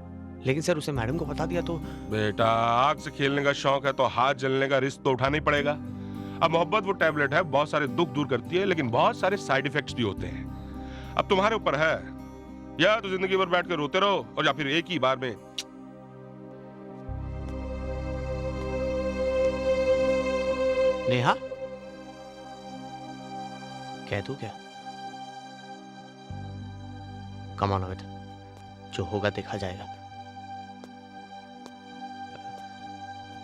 लेकिन सर उसे मैडम को बता दिया तो? बेटा, आग से खेलने का शौक है तो हाथ जलने का रिस्क तो उठाना ही पड़ेगा। अब मोहब्बत वो टैबलेट है, बहुत सारे दुख दूर करती है, लेकिन बहुत सारे साइड इफेक्ट्स भी होते हैं। अब तुम्हारे ऊपर है, या तो जिंदगी भर बैठ कर रोते रहो और या फिर एक ही बार में। नेहा कह तू क्या? कम ऑन अमित, जो होगा देखा जाएगा।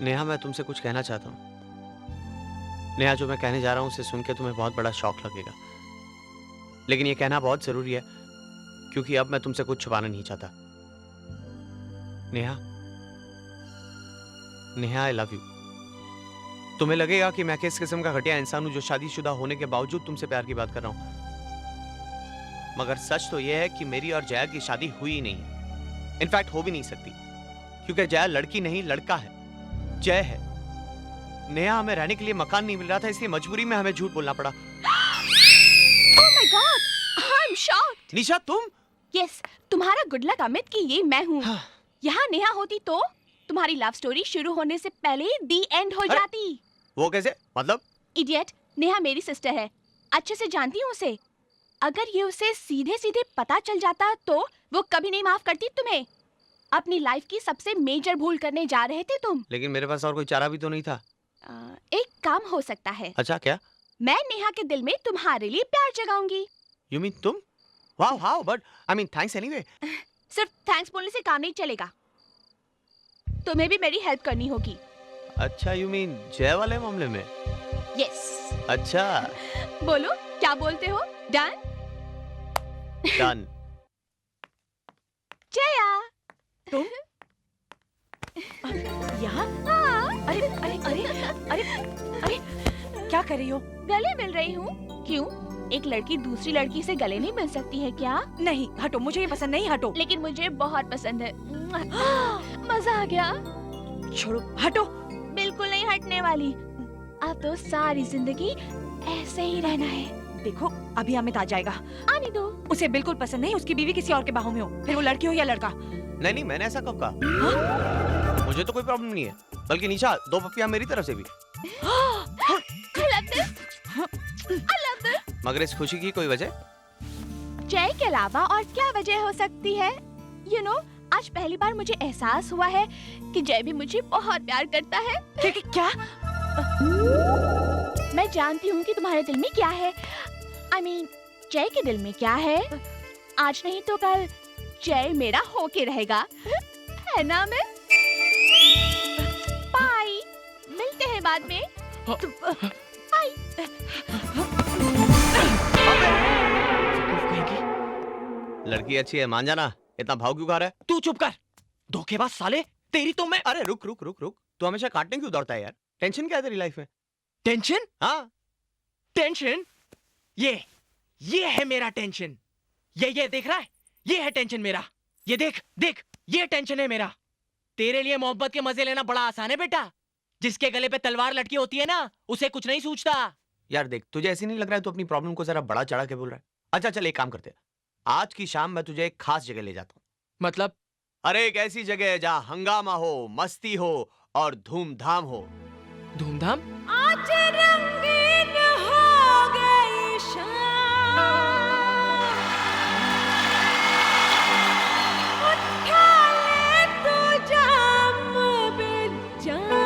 नेहा मैं तुमसे कुछ कहना चाहता हूँ। नेहा जो मैं कहने जा रहा हूँ उसे सुन के तुम्हें बहुत बड़ा शौक लगेगा, लेकिन ये कहना बहुत जरूरी है क्योंकि अब मैं तुमसे कुछ छुपाना नहीं चाहता। Neha, Neha I love you. तुम्हें लगेगा कि मैं किस किस्म का घटिया इंसान हूं जो शादीशुदा होने के बावजूद तुमसे प्यार की बात कर रहा हूं, मगर सच तो यह है कि मेरी और जया की शादी हुई ही नहीं है। इनफैक्ट हो भी नहीं सकती, क्योंकि जया लड़की नहीं लड़का है, जय है। नेहा, हमें रहने के लिए मकान नहीं मिल रहा था, इसलिए मजबूरी में हमें झूठ बोलना पड़ा। Oh my God, I'm shocked. निशा तुम? Yes, तुम्हारा गुड लक अमित कि ये मैं हूँ। यहाँ नेहा होती तो तुम्हारी लव स्टोरी शुरू होने से पहले दी एंड हो जाती। वो कैसे? मतलब? इडियट, नेहा मेरी सिस्टर है, अच्छे से जानती हूँ उसे। अगर ये उसे सीधे सीधे पता चल जाता तो वो कभी नहीं माफ करती तुम्हें। अपनी लाइफ की सबसे मेजर भूल करने जा रहे थे तुम। लेकिन मेरे पास और कोई चारा भी तो नहीं था। एक काम हो सकता है। अच्छा, क्या? मैं नेहा के दिल में तुम्हारे लिए प्यार जगाऊंगी। You mean तुम? Wow, how? But I mean thanks anyway. सिर्फ थैंक्स बोलने से काम नहीं चलेगा, तुम्हें भी मेरी हेल्प करनी होगी। अच्छा, you mean जय वाले मामले में? Yes. अच्छा। बोलो क्या बोलते हो? डन? डन। जया, तुम यहाँ? अरे अरे अरे अरे अरे क्या कर रही हो? गले मिल रही हूँ। क्यों? एक लड़की दूसरी लड़की से गले नहीं मिल सकती है क्या? नहीं, हटो, मुझे ये पसंद नहीं, हटो। लेकिन मुझे बहुत पसंद है। मजा आ गया। छोड़ो, हटो। बिल्कुल नहीं हटने वाली। अब तो सारी जिंदगी ऐसे ही रहना है। देखो, अभी अमित आ जाएगा। आने दो। उसे बिल्कुल पसंद नहीं उसकी बीवी किसी और के बाहों में हो, फिर वो लड़की हो या लड़का। नहीं नहीं, मैंने ऐसा कब कहा? मुझे तो कोई प्रॉब्लम नहीं है, बल्कि निशा, 2 पप्पियां मेरी तरफ से भी। मगर इस खुशी की कोई वजह? जय के अलावा और क्या वजह हो सकती है? You know, आज पहली बार मुझे एहसास हुआ है कि जय भी मुझे बहुत प्यार करता है। क्या? मैं जानती हूँ कि तुम्हारे दिल में क्या है। I mean, जय के दिल में क्या है? आज नहीं तो कल जय मेरा होके रहेगा, है ना? मैं बाय, मिलते हैं बाद में। बाय। लड़की अच्छी है, मान जाना। इतना भाव क्यों खा रहा है? तू चुप कर, धोखेबाज साले। तेरी तो मैं। अरे रुक रुक रुक रुक, तू हमेशा काटने क्यों दौड़ता है यार? टेंशन क्या है तेरी लाइफ में? टेंशन? हाँ, टेंशन? ये है मेरा टेंशन। ये देख रहा है? ये है टेंशन मेरा। ये देख देख, ये टेंशन है मेरा। तेरे लिए मोहब्बत के मजे लेना बड़ा आसान है बेटा। जिसके गले पे तलवार लटकी होती है ना, उसे कुछ नहीं सूझता। यार देख, तुझे ऐसी नहीं लग रहा है तू अपनी प्रॉब्लम को जरा बड़ा चढ़ा के बोल रहा है? अच्छा चल, एक काम करते हैं, आज की शाम मैं तुझे एक खास जगह ले जाता हूँ। मतलब? अरे एक ऐसी जगह जहाँ हंगामा हो, मस्ती हो और धूमधाम हो। धूमधाम? आज रंगीन हो गई शाम, उठा ले तू जाम बेजान।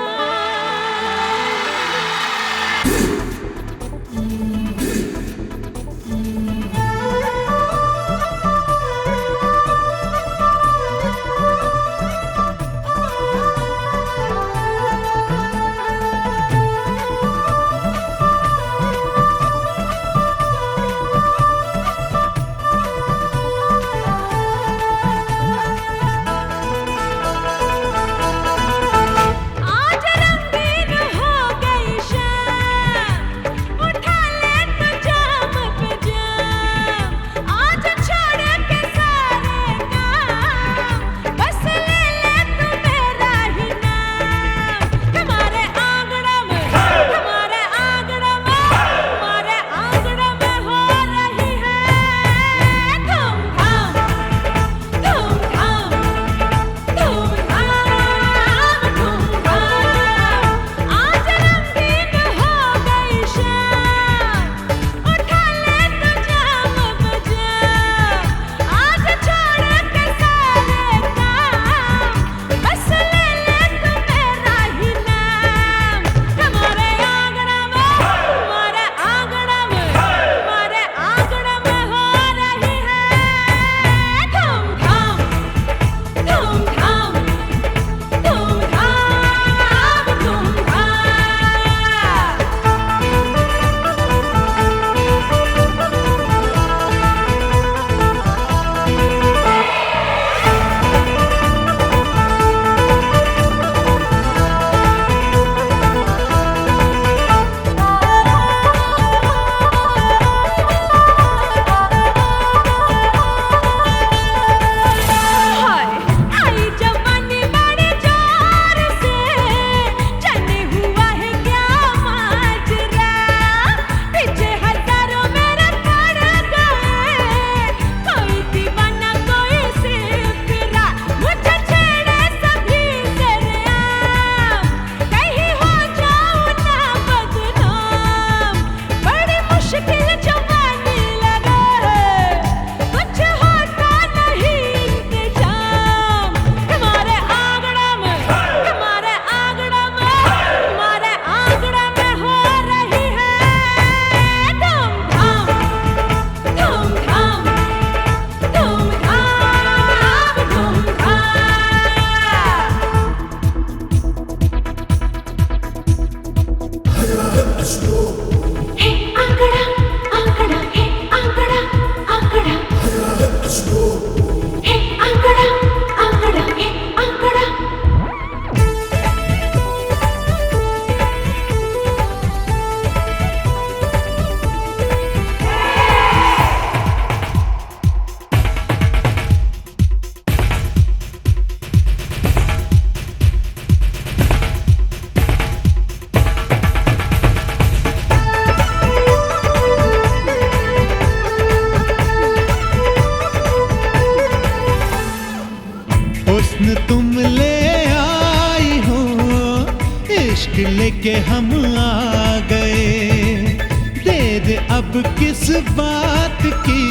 लेके हम आ गए, देर अब किस बात की,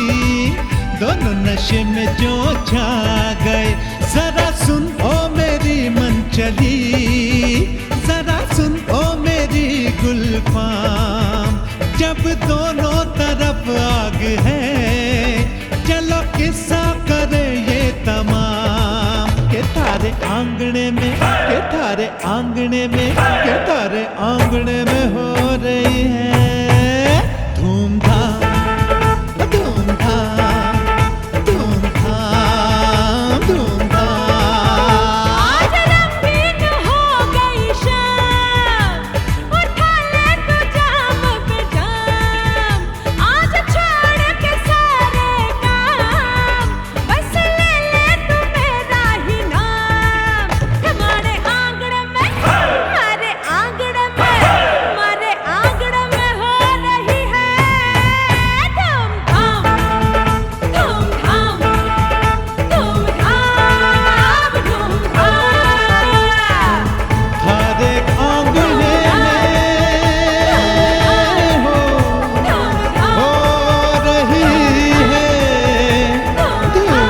दोनों नशे में जो छा गए। जरा सुन ओ मेरी मन चली, जरा सुन ओ मेरी गुलफाम, जब दोनों तरफ आग है, चलो किस्सा करे ये तमाम। के तारे आंगने में, के तारे आंगने में, के तारे आंगने में हो रही है धूमधाम, धूमधाम, धूमधाम, धूमधाम। आज रंगीन हो गई शाम, उठा ले तू जाम पे जाम, आज छोड़ के सारे काम, बस ले ले तू मेरा ही नाम। हमारे आंगन में, हमारे आंगन में, हमारे आंगन में हो रही है धूमधाम, धूमधाम, धूमधाम, धूमधाम। थारे आंगने में हो रही है धूमधाम।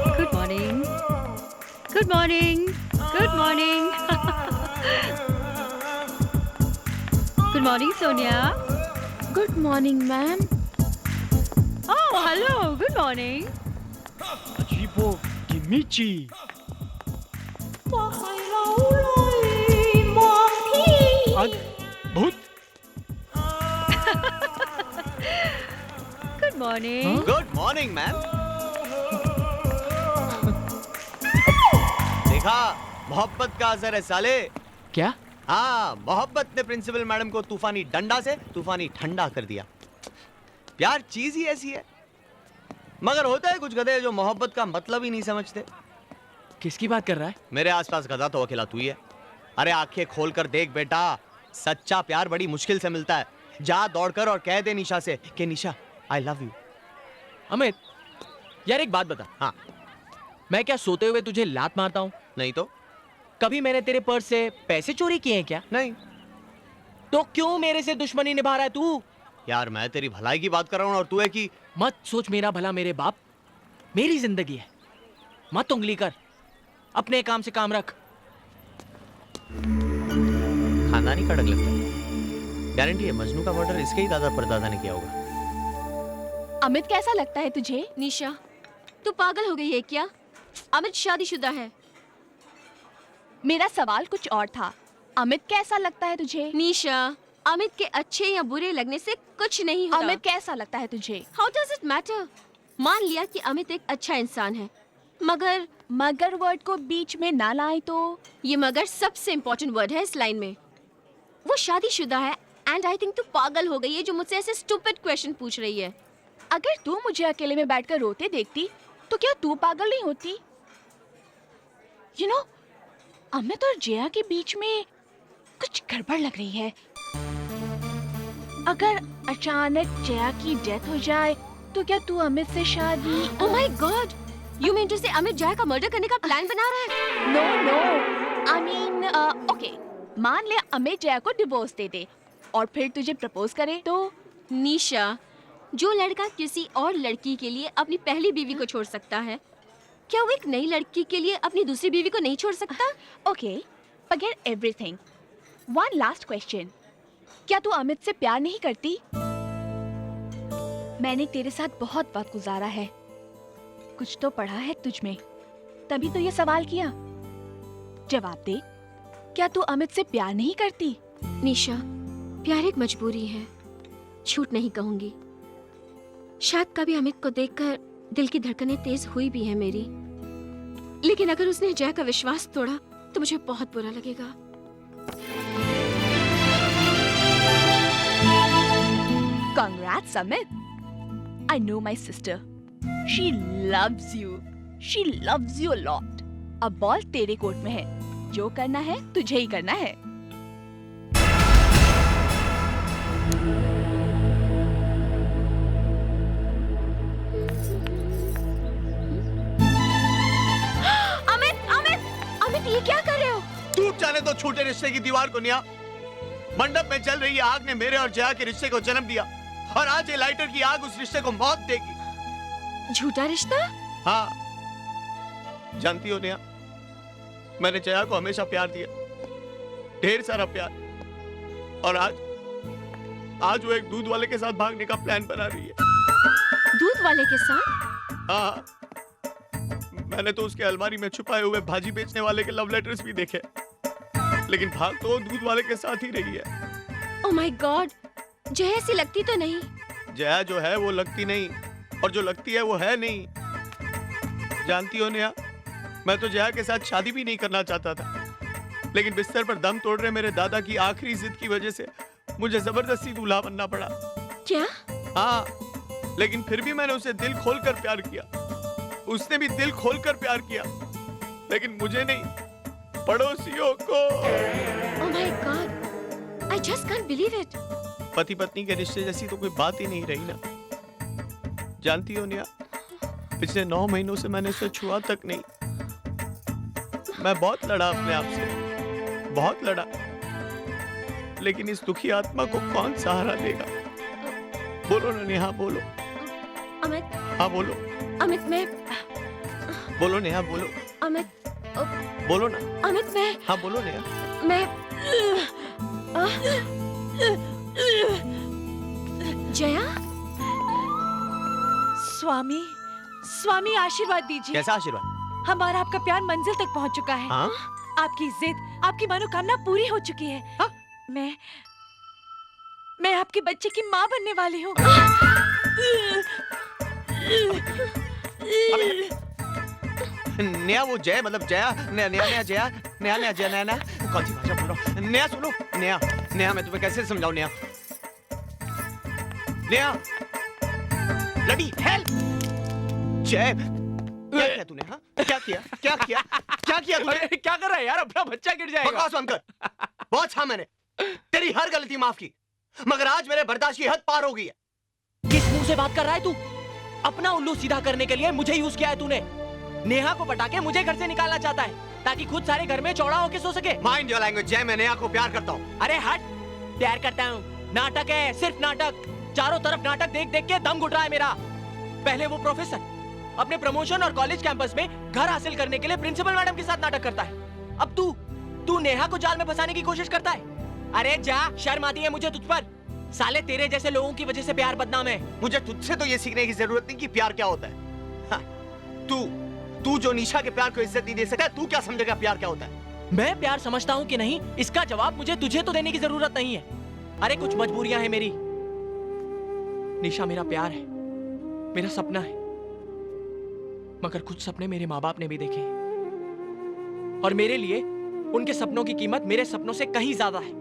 Good morning. Good morning. Good morning. Good morning, Sonia. Good morning, ma'am. Oh, hello. Good morning. अजीबो किमिची। अद्भुत। Good morning. Good morning ma'am. देखा मोहब्बत का असर है साले। क्या? हाँ, मोहब्बत ने प्रिंसिपल मैडम को तूफानी डंडा से तूफानी ठंडा कर दिया। प्यार चीज ही ऐसी है, मगर होता है कुछ गधे जो मोहब्बत का मतलब ही नहीं समझते। किसकी बात कर रहा है? मेरे आसपास गधा तो अकेला तू ही है। अरे आंखें खोल कर देख बेटा, सच्चा प्यार बड़ी मुश्किल से मिलता है। जा दौड़कर और कह दे निशा से कि निशा आई लव यू। अमित, यार एक बात बता। हाँ। मैं क्या सोते हुए तुझे लात मारता हूँ? नहीं तो। कभी मैंने तेरे पर्स से पैसे चोरी किए हैं क्या? नहीं। तो क्यों मेरे से दुश्मनी निभा रहा है तू? यार मैं तेरी भलाई की बात कर रहा हूँ और तू है कि मत सोच मेरा भला मेरे बाप, मेरी जिंदगी है, मत उंगली कर, अपने काम से काम रख। खानदानी कड़क लगता है। गारंटी है मजनू का मर्डर इसके ही दादा परदादा ने किया होगा। अमित कैसा लगता है तुझे? निशा, तू पागल हो गई है क्या? अमित शादीशुदा है। मेरा सवाल कुछ और था। अमित कैसा लगता है तुझे? निशा, अमित के अच्छे या बुरे लगने से कुछ नहीं होता। अमित कैसा लगता है तुझे? How does it matter? मान लिया कि अमित एक अच्छा इंसान है, मगर वर्ड को बीच में ना लाए तो। ये मगर सबसे इम्पोर्टेंट वर्ड है इस लाइन में। वो शादीशुदा है एंड आई थिंक तू पागल हो गई है जो मुझसे ऐसे स्टूपिड क्वेश्चन पूछ रही है। अगर तू मुझे अकेले में बैठकर रोते देखती तो क्या तू पागल नहीं होती? यू नो, अमित और जया के बीच में कुछ गड़बड़ लग रही है। अगर अचानक जया की डेथ हो जाए तो क्या तू अमित से शादी? Oh my god, you mean to say Amit Jaya का मर्डर करने का प्लान बना रहा है? नो, आई मीन ओके, मान ले अमित जया को डिवोर्स दे दे और फिर तुझे प्रपोज करे तो? निशा, जो लड़का किसी और लड़की के लिए अपनी पहली बीवी को छोड़ सकता है, क्या वो एक नई लड़की के लिए अपनी दूसरी बीवी को नहीं छोड़ सकता? Okay, forget everything. One last question, क्या तू अमित से प्यार नहीं करती? मैंने तेरे साथ बहुत वक्त गुजारा है, कुछ तो पढ़ा है तुझ में, तभी तो ये सवाल किया। जवाब दे, क्या तू अमित से प्यार नहीं करती? निशा, प्यार एक मजबूरी है, झूठ नहीं कहूंगी। शायद कभी अमित को देखकर दिल की धड़कनें तेज हुई भी है मेरी, लेकिन अगर उसने जया का विश्वास तोड़ा तो मुझे बहुत बुरा लगेगा। Congrats, Amit. I know my sister. She loves you. She loves you a lot. अब बॉल तेरे कोर्ट में है। जो करना है तुझे ही करना है। अमित अमित अमित ये क्या कर रहे हो? टूट जाने दो छूटे रिश्ते की दीवार को निया। मंडप में जल रही आग ने मेरे और जया के रिश्ते को जन्म दिया और आज ये लाइटर की आग उस रिश्ते को मौत देगी। झूठा रिश्ता? हाँ, जानती हो नेहा, मैंने जया को हमेशा प्यार दिया, ढेर सारा प्यार, और आज वो एक दूध वाले के साथ भागने का प्लान बना रही है। दूध वाले के साथ? हाँ, मैंने तो उसके अलमारी में छुपाए हुए भाजी बेचने वाले के लव लेटर्स भी देखे, लेकिन भाग तो दूध वाले के साथ ही रही है। ओह माय गॉड, जया ऐसी लगती तो नहीं? जया जो है वो लगती नहीं, और जो लगती है वो है नहीं। जानती हो नेहा, मैं तो जया के साथ शादी भी नहीं करना चाहता था, लेकिन बिस्तर पर दम तोड़ रहे मेरे दादा की आखिरी जिद की वजह से मुझे जबरदस्ती दूल्हा बनना पड़ा। क्या? हाँ, लेकिन फिर भी मैंने उसे दिल खोलकर प्यार किया, उसने भी दिल खोलकर प्यार किया, लेकिन मुझे नहीं, पड़ोसियों को। ओह my God, I just can't believe it. पति पत्नी के रिश्ते जैसी तो कोई बात ही नहीं रही ना। जानती हो नेहा, पिछले 9 महीनों से मैंने उसे छुआ तक नहीं। मैं बहुत लड़ा अपने आप से, बहुत लड़ा, लेकिन इस दुखी आत्मा को कौन सहारा देगा? बोलो ना नेहा, बोलो। अमित। हाँ बोलो। अमित मैं। बोलो नेहा, बोलो। अमित। बोलो ना। अमित मैं। हाँ बोलो नेहा। मैं। जया। स्वामी, स्वामी आशीर्वाद दीजिए। कैसा आशीर्वाद? हमारा आपका प्यार मंजिल तक पहुंच चुका है। हाँ? आपकी जिद, आपकी मनोकामना पूरी हो चुकी है। हाँ? मैं आपके बच्चे की माँ बनने वाली हूँ। नेहा वो जय मतलब जया, नेहा जया, नेहा जया, नेहा कौन सी भाषा बोल रहा हूँ? नेहा सुनो, नेहा मैं तुम्हें कैसे समझाऊं? Neha bloody help! जय, क्या किया तूने? हाँ, क्या किया तूने? क्या कर रहा है यार? अपना बच्चा गिर जाएगा। बकवास बंद कर। बहुत छा मैंने तेरी हर गलती माफ की, मगर आज मेरे बर्दाश्त की हद पार हो गई है। किस मुंह से बात कर रहा है तू? अपना उल्लू सीधा करने के लिए मुझे यूज किया है तूने। नेहा को पटा के मुझे घर से निकालना चाहता है ताकि खुद सारे घर में चौड़ा होके सो सके। माइंड योर लैंग्वेज जय, मैं नेहा को प्यार करता हूँ। अरे हट, प्यार करता हूँ? नाटक है, सिर्फ नाटक। चारों तरफ नाटक देख देख के दम घुट रहा है मेरा। पहले वो प्रोफेसर अपने प्रमोशन और कॉलेज कैंपस में घर हासिल करने के लिए प्रिंसिपल मैडम के साथ नाटक करता है। अब तू नेहा को जाल में फंसाने की कोशिश करता है। अरे जा, शर्म आती है मुझे तुझ पर। साले तेरे जैसे लोगों की वजह से प्यार बदनाम है। मुझे तुझसे तो ये सीखने की जरूरत नहीं कि प्यार क्या होता है। हाँ, तू जो निशा के प्यार को इज्जत नहीं दे सकता, तू क्या समझेगा प्यार क्या होता है? मैं प्यार समझता हूँ कि नहीं, इसका जवाब मुझे तुझे तो देने की जरूरत नहीं है। अरे कुछ मजबूरियां हैं मेरी। निशा मेरा प्यार है, मेरा सपना है, मगर कुछ सपने मेरे माँ बाप ने भी देखे हैं, और मेरे लिए उनके सपनों की कीमत मेरे सपनों से कहीं ज्यादा है।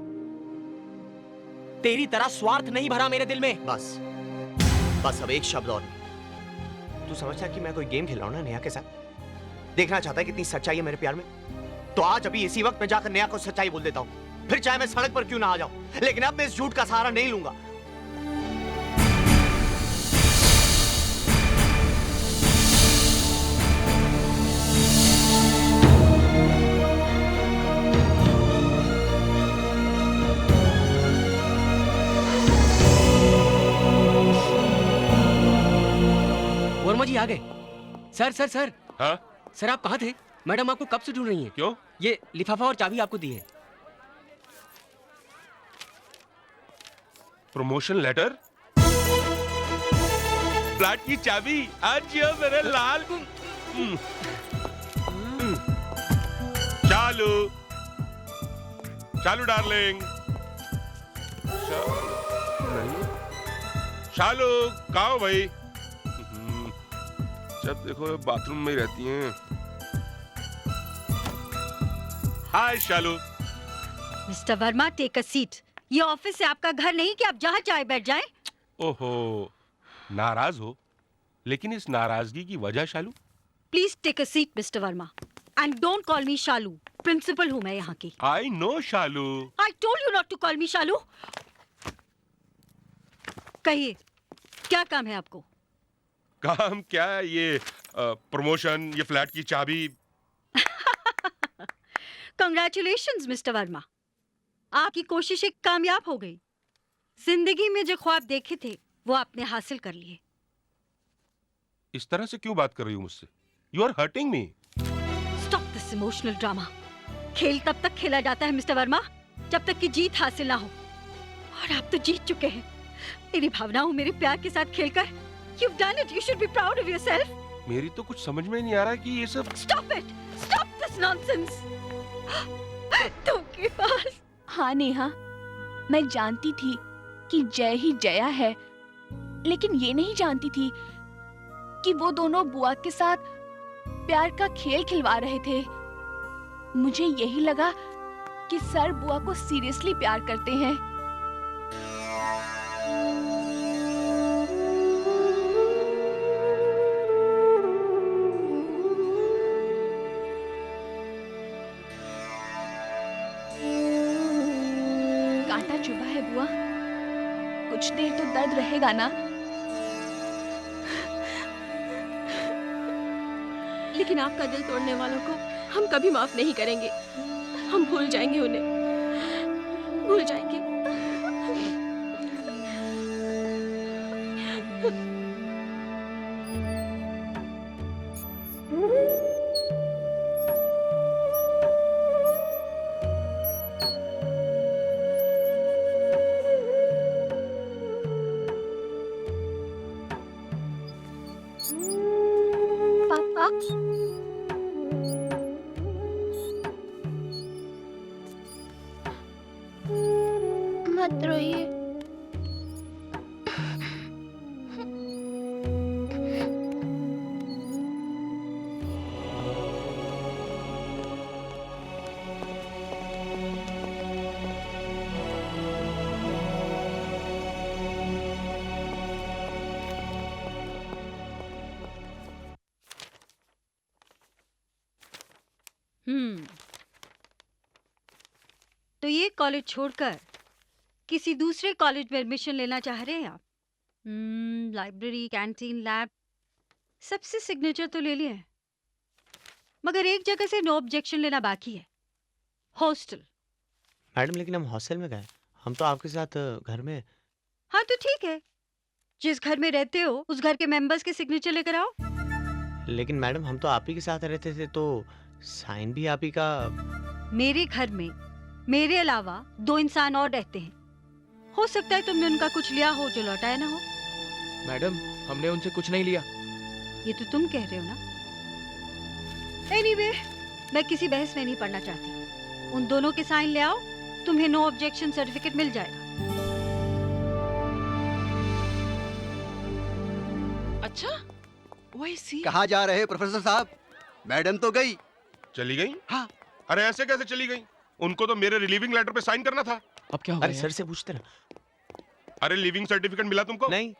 तेरी तरह स्वार्थ नहीं भरा मेरे दिल में। बस अब एक शब्द और नहीं। तू समझता है कि मैं कोई गेम खेल रहा हूं ना नेहा के साथ? देखना चाहता है कितनी सच्चाई है मेरे प्यार में? तो आज अभी इसी वक्त मैं जाकर नेहा को सच्चाई बोल देता हूं, फिर चाहे मैं सड़क पर क्यों ना आ जाऊं, लेकिन अब मैं इस झूठ का सहारा नहीं लूंगा। वर्मा जी आ गए। सर। हाँ? सर आप कहाँ थे? मैडम आपको कब से ढूंढ रही हैं। क्यों? ये लिफाफा और चाबी आपको दी है। प्रमोशन लेटर, फ्लैट की चाबी, आज ये मेरे लाल। चालू डार्लिंग। शालू कहाँ हो भाई? जब देखो बाथरूम में ही रहती हैं। Hi Shalu. Mister Verma, take a seat. ये ऑफिस है, आपका घर नहीं कि आप जहाँ चाहे बैठ जाएं। ओहो, नाराज हो? लेकिन इस नाराजगी की वजह Shalu? Please take a seat mister Verma, and don't call me Shalu. Principal हूँ मैं यहाँ की। I know Shalu. I told you not to call me Shalu. कहिए, क्या काम है आपको? काम क्या है? ये प्रमोशन, ये फ्लैट की चाबी। Congratulations, mister Verma. आपकी कोशिशें कामयाब हो गई। जिंदगी में जो ख्वाब देखे थे, वो आपने हासिल कर लिए। इस तरह से क्यों बात कर रही हो मुझसे? You are hurting me. Stop this emotional drama। खेल तब तक खेला जाता है मिस्टर वर्मा, जब तक कि जीत हासिल ना हो। और आप तो जीत चुके हैं। मेरी भावनाओं, मेरे प्यार के साथ खेलकर You've done it. You should be proud of yourself. मेरी तो कुछ समझ में नहीं आ रहा कि ये सब। Stop it. Stop this nonsense. तुमके पास। हाँ नेहा, मैं जानती थी कि जय ही जया है, लेकिन ये नहीं जानती थी कि वो दोनों बुआ के साथ प्यार का खेल खिलवा रहे थे। मुझे यही लगा कि सर बुआ को सीरियसली प्यार करते हैं। कांटा चुभा है बुआ, कुछ देर तो दर्द रहेगा ना? लेकिन आपका दिल तोड़ने वालों को हम कभी माफ नहीं करेंगे। हम भूल जाएंगे उन्हें, भूल जाएंगे। पापा, मत रोइए। तो ये कॉलेज छोड़कर किसी दूसरे कॉलेज में एडमिशन लेना चाह रहे हैं आप? लाइब्रेरी, कैंटीन, लैब, सबसे सिग्नेचर तो ले लिए हैं, मगर एक जगह से नो ऑब्जेक्शन लेना बाकी है, हॉस्टल। मैडम लेकिन हम हॉस्टल में गए, हम तो आपके साथ घर में। हाँ तो ठीक है, जिस घर में रहते हो उस घर के मेंबर्स के सिग्नेचर लेकर आओ। लेकिन मैडम हम तो आप ही के साथ रहते थे, तो साइन भी आप ही का। मेरे घर में मेरे अलावा 2 इंसान और रहते हैं, हो सकता है तुमने उनका कुछ लिया हो जो लौटाया ना हो। मैडम, हमने उनसे कुछ नहीं लिया। ये तो तुम कह रहे हो ना। एनीवे, मैं किसी बहस में नहीं पड़ना चाहती। उन दोनों के साइन ले आओ, तुम्हें नो ऑब्जेक्शन सर्टिफिकेट मिल जाएगा। अच्छा, वही सी। कहाँ जा रहे हैं प्रोफेसर साहब? मैडम तो गई। चली गई? हाँ। अरे ऐसे कैसे चली गई? उनको तो मेरे रिलीविंग लेटर पे साइन करना था। अब क्या हो अरे गया? सर से पूछते ना। अरे लिविंग सर्टिफिकेट मिला तुमको? नहीं।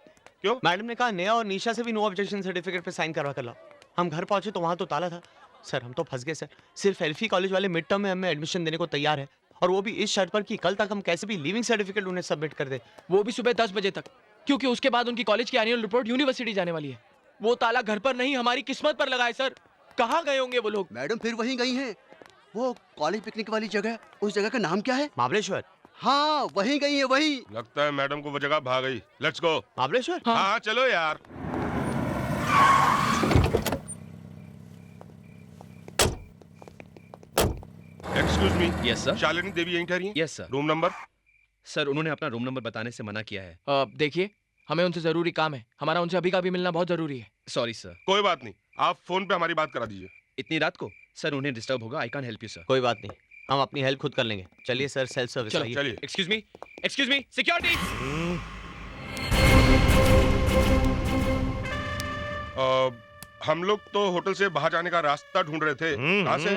क्यों? मैडम ने कहा नेहा और निशा से भी नो ऑब्जेक्शन सर्टिफिकेट पे साइन करवा कर लाओ। हम घर पहुंचे तो वहां तो ताला था। सर हम तो फंस गए सर। सिर्फ एल्फी कॉलेज वाले मिड टर्म में हमें एडमिशन देने को तैयार है, और वो भी इस शर्त पर कि कल तक हम कैसे भी लिविंग सर्टिफिकेट उन्हें सबमिट कर दे, वो भी सुबह 10 बजे तक, क्योंकि उसके बाद उनकी कॉलेज की एनुअल रिपोर्ट यूनिवर्सिटी जाने वाली है। वो ताला घर पर नहीं, हमारी किस्मत पर लगा है सर। कहाँ गए होंगे वो लोग? मैडम फिर वहीं गई हैं। वो कॉलेज पिकनिक वाली जगह, उस जगह का नाम क्या है? महाबलेश्वर। हाँ वहीं गई है, वहीं। लगता है मैडम को वो जगह भाग गई। Let's go. महाबलेश्वर? हाँ चलो यार। Excuse me. Yes sir. Shalini Devi यहीं ठहरी हैं? Yes sir. Room number? Sir उन्होंने अपना रूम नंबर बताने से मना किया है। देखिए, हमें उनसे जरूरी काम है। हमारा उनसे अभी का भी मिलना बहुत जरूरी है। Sorry sir. कोई बात नहीं, आप फोन पे हमारी बात करा दीजिए। इतनी रात को? सर उन्हें डिस्टर्ब होगा। I can help you sir. कोई बात नहीं, हम अपनी हेल्प खुद कर लेंगे। चलिए सर, सेल्फ सर्विस। चलो चलिए। Excuse me, security. हम लोग तो होटल से बाहर जाने का रास्ता ढूंढ रहे थे। कहाँ से?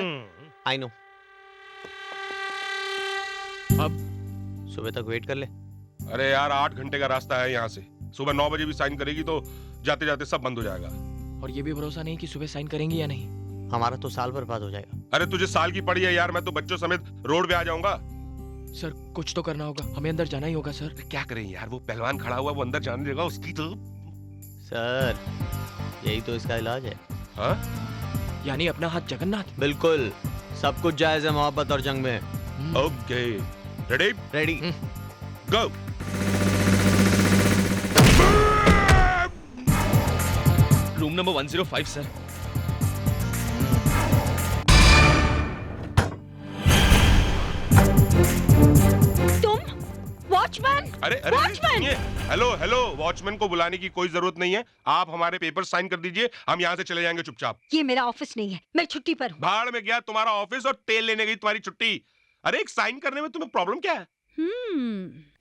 I know. अब सुबह तक वेट कर ले। अरे यार 8 घंटे का रास्ता है यहाँ से। सुबह 9 बजे भी साइन करेगी तो जाते जाते सब बंद हो जाएगा। और ये भी भरोसा नहीं कि सुबह साइन करेंगी या नहीं। हमारा तो साल बर्बाद हो जाएगा। अरे तुझे साल की पड़ी है यार, मैं तो बच्चों समेत रोड पे आ जाऊंगा। सर कुछ तो करना होगा, हमें अंदर जाना ही होगा सर। क्या करें यार, वो पहलवान खड़ा हुआ, वो अंदर जाने देगा उसकी तो। सर यही तो इसका इलाज है। हाँ? यानी अपना हाथ जगन्नाथ। बिल्कुल, सब कुछ जायज है मोहब्बत और जंग में। Okay, ready? Ready. Go. Room number 105 sir. Watchman! अरे वॉचमैन! हेलो हेलो, वॉचमैन को बुलाने की कोई जरूरत नहीं है। आप हमारे पेपर साइन कर दीजिए, हम यहाँ से चले जाएंगे चुपचाप। ये मेरा ऑफिस नहीं है, मैं छुट्टी पर हूँ। भाड़ में गया तुम्हारा ऑफिस और तेल लेने गई तुम्हारी छुट्टी। अरे एक साइन करने में तुम्हें प्रॉब्लम क्या है?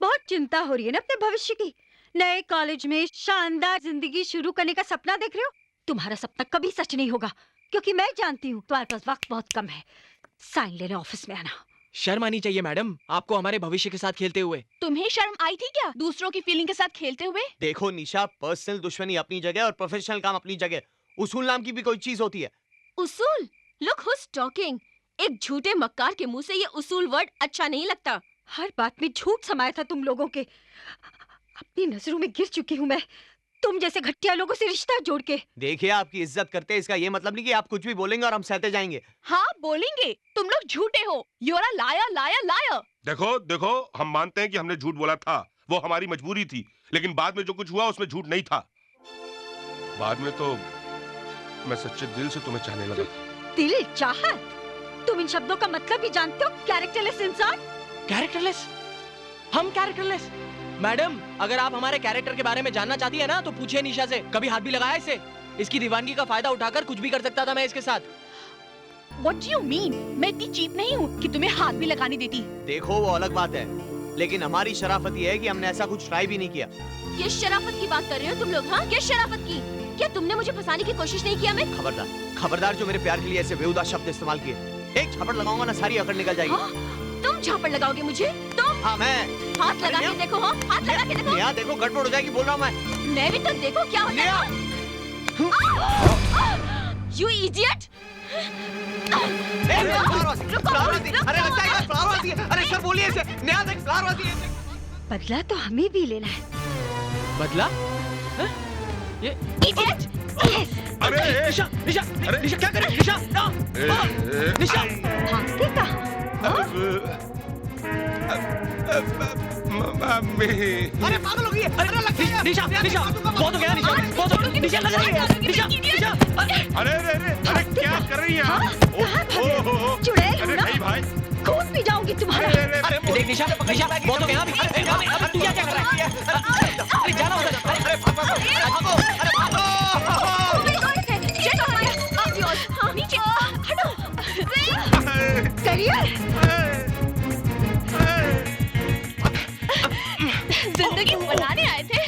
बहुत चिंता हो रही है ना अपने भविष्य की। नए कॉलेज में शानदार जिंदगी शुरू करने का सपना देख रहे हो। तुम्हारा सपना कभी सच नहीं होगा, क्योंकि मैं जानती हूँ तुम्हारे पास वक्त बहुत कम है। साइन लेने ऑफिस में आना। शर्म आनी चाहिए मैडम, आपको हमारे भविष्य के साथ खेलते हुए। तुम्हें शर्म आई थी क्या दूसरों की फीलिंग के साथ खेलते हुए? देखो निशा, पर्सनल दुश्मनी अपनी जगह और प्रोफेशनल काम अपनी जगह। उसूल नाम की भी कोई चीज होती है। उसूल? Look who's talking. एक झूठे मक्कार के मुंह से ये उसूल वर्ड अच्छा नहीं लगता। हर बात में झूठ समाया था तुम लोगों के। अपनी नजरों में गिर चुकी हूँ मैं, तुम जैसे घटिया लोगों से रिश्ता जोड़ के। देखिए, आपकी इज्जत करते हैं, इसका ये मतलब नहीं कि आप कुछ भी बोलेंगे और हम सहते जाएंगे। हाँ बोलेंगे, तुम लोग झूठे हो। You are a liar liar liar. देखो देखो, हम मानते हैं कि हमने झूठ बोला था, वो हमारी मजबूरी थी, लेकिन बाद में जो कुछ हुआ उसमें झूठ नहीं था। बाद में तो मैं सच्चे दिल से तुम्हें चाहने लगा था। दिल चाहत? तुम इन शब्दों का मतलब भी जानते हो? कैरेक्टरलेस इंसान। कैरेक्टरलेस? हम कैरेक्टरलेस? मैडम, अगर आप हमारे कैरेक्टर के बारे में जानना चाहती है ना तो पूछिए निशा से। कभी हाथ भी लगाया इसे? इसकी दीवानगी का फायदा उठाकर कुछ भी कर सकता था मैं इसके साथ। What do you mean? मैं इतनी चीप नहीं हूँ कि तुम्हें हाथ भी लगाने देती। देखो वो अलग बात है, लेकिन हमारी शराफत ये है कि हमने ऐसा कुछ ट्राई भी नहीं किया। किस शराफत की बात कर रहे हो तुम लोग? हाँ, किस शराफत की? क्या तुमने मुझे फंसाने की कोशिश नहीं किया? मैं खबरदार, खबरदार जो मेरे प्यार के लिए ऐसे बेहुदा शब्द इस्तेमाल किए। एक झापड़ लगाऊंगा ना, सारी अकड़ निकल जाएगी। हाँ? तुम झापड़ लगाओगे मुझे? तुम? हाँ मैं। हाथ लगा के देखो। हाँ, हाथ लगा के देखो। यहाँ देखो, गड़बड़ हो जाएगी, बोल रहा हूँ मैं। मैं भी तो देखो क्या होता है। You idiot! अरे सर बोलिए इसे। नया देख, फ्लावर है। बदला तो हमें भी लेना है। बदला? ये Idiot! अरे निशा, निशा, निशा क्या कर रही है? निशा, निशा। भागते कहाँ? मम्मी। अरे पागल हो गई है। अरे निशा, निशा, बहुत हो गया निशा, बहुत हो गया। निशा लगा रही है। निशा, निशा। अरे अरे अरे अरे क्या कर रही हैं आप? ओह चुड़ैल अरे नहीं भाई, खून पी जाऊंगी तुम्हारा। अरे देख निशा, निशा बहुत हो गया। अभी तू क्या कर रहा है? अरे जाना उधर। अरे भागो, अरे भागो। नीचे हटो। करियर जिंदगी बनाने आए थे,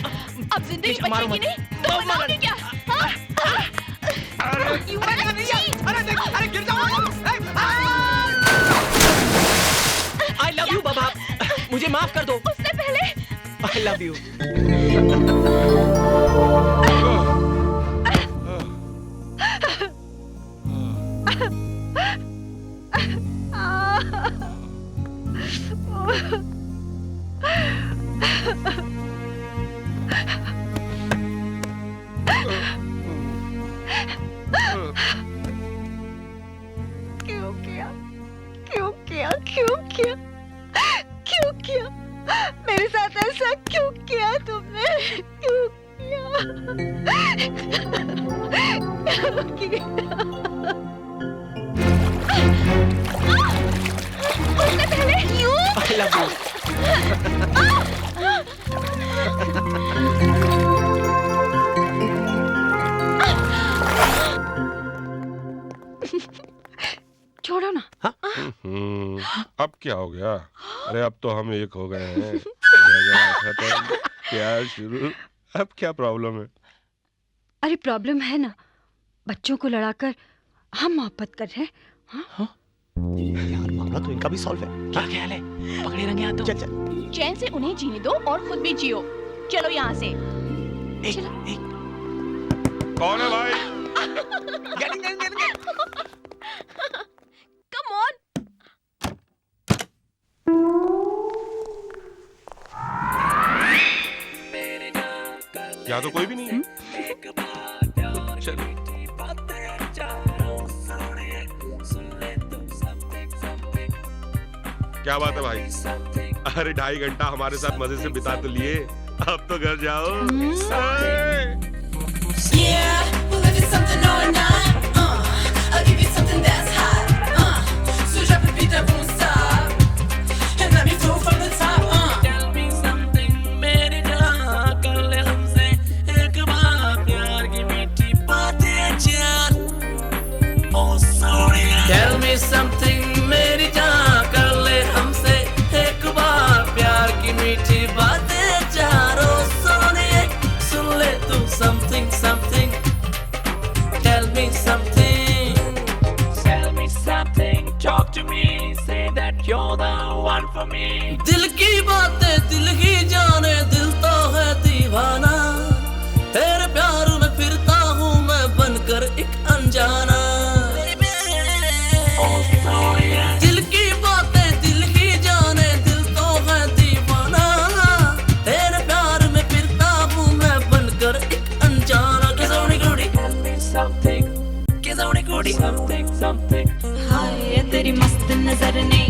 अब जिंदगी बचेगी नहीं तो बनाओगे क्या? अरे गिर जाओ। I love you बाबा, मुझे माफ कर दो। उससे पहले I love you। क्यों किया? क्यों किया? क्यों किया? क्यों किया? मेरे साथ ऐसा क्यों किया तुमने? क्यों किया? क्यों किया? उससे पहले you I love you। छोड़ो ना। अब क्या हो गया? अरे अब तो हम एक हो गए हैं। खत्म, प्यार शुरू। अब क्या प्रॉब्लम है? अरे प्रॉब्लम है ना, बच्चों को लड़ाकर हम मोहब्बत कर रहे हैं। हाँ? यार मामला तो इनका भी सॉल्व है। क्या ख्याल है? पकड़े रंगे हाथ। चल चल। चैन से उन्हें जीने दो और खुद भी जियो। चलो यहाँ से। कौन है भाई? गेटिंग यहाँ तो कोई भी नहीं है। चल। क्या बात है भाई? अरे 2.5 घंटा हमारे साथ मजे से बिता तो लिए, अब तो घर जाओ। Yeah, well if it's something or not, I'll give you something that's hot, so drop the beat that won't stop, and let me throw from the top, Tell me something मेरी जान, कर ले हमसे एक बार प्यार की मीठी बातें जान। Oh sorry, tell me something मेरी जान, कर ले हमसे एक बार प्यार की मीठी बातें जान। Oh सोनिए सुन ले तू something something, tell me something, tell me something, talk to me, say that you're the one for me। दिल की बातें दिल ही जाने, दिल तो है दीवाना, तेरे प्यार में फिरता हूँ मैं बनकर एक अनजाना। दिल की बातें दिल ही जाने, दिल तो है दीवाना, तेरे प्यार में फिरता हूँ मैं बनकर एक अनजाना। किसोनी कुड़ी something, किसोनी कुड़ी something something। हाय तेरी मस्त नजर ने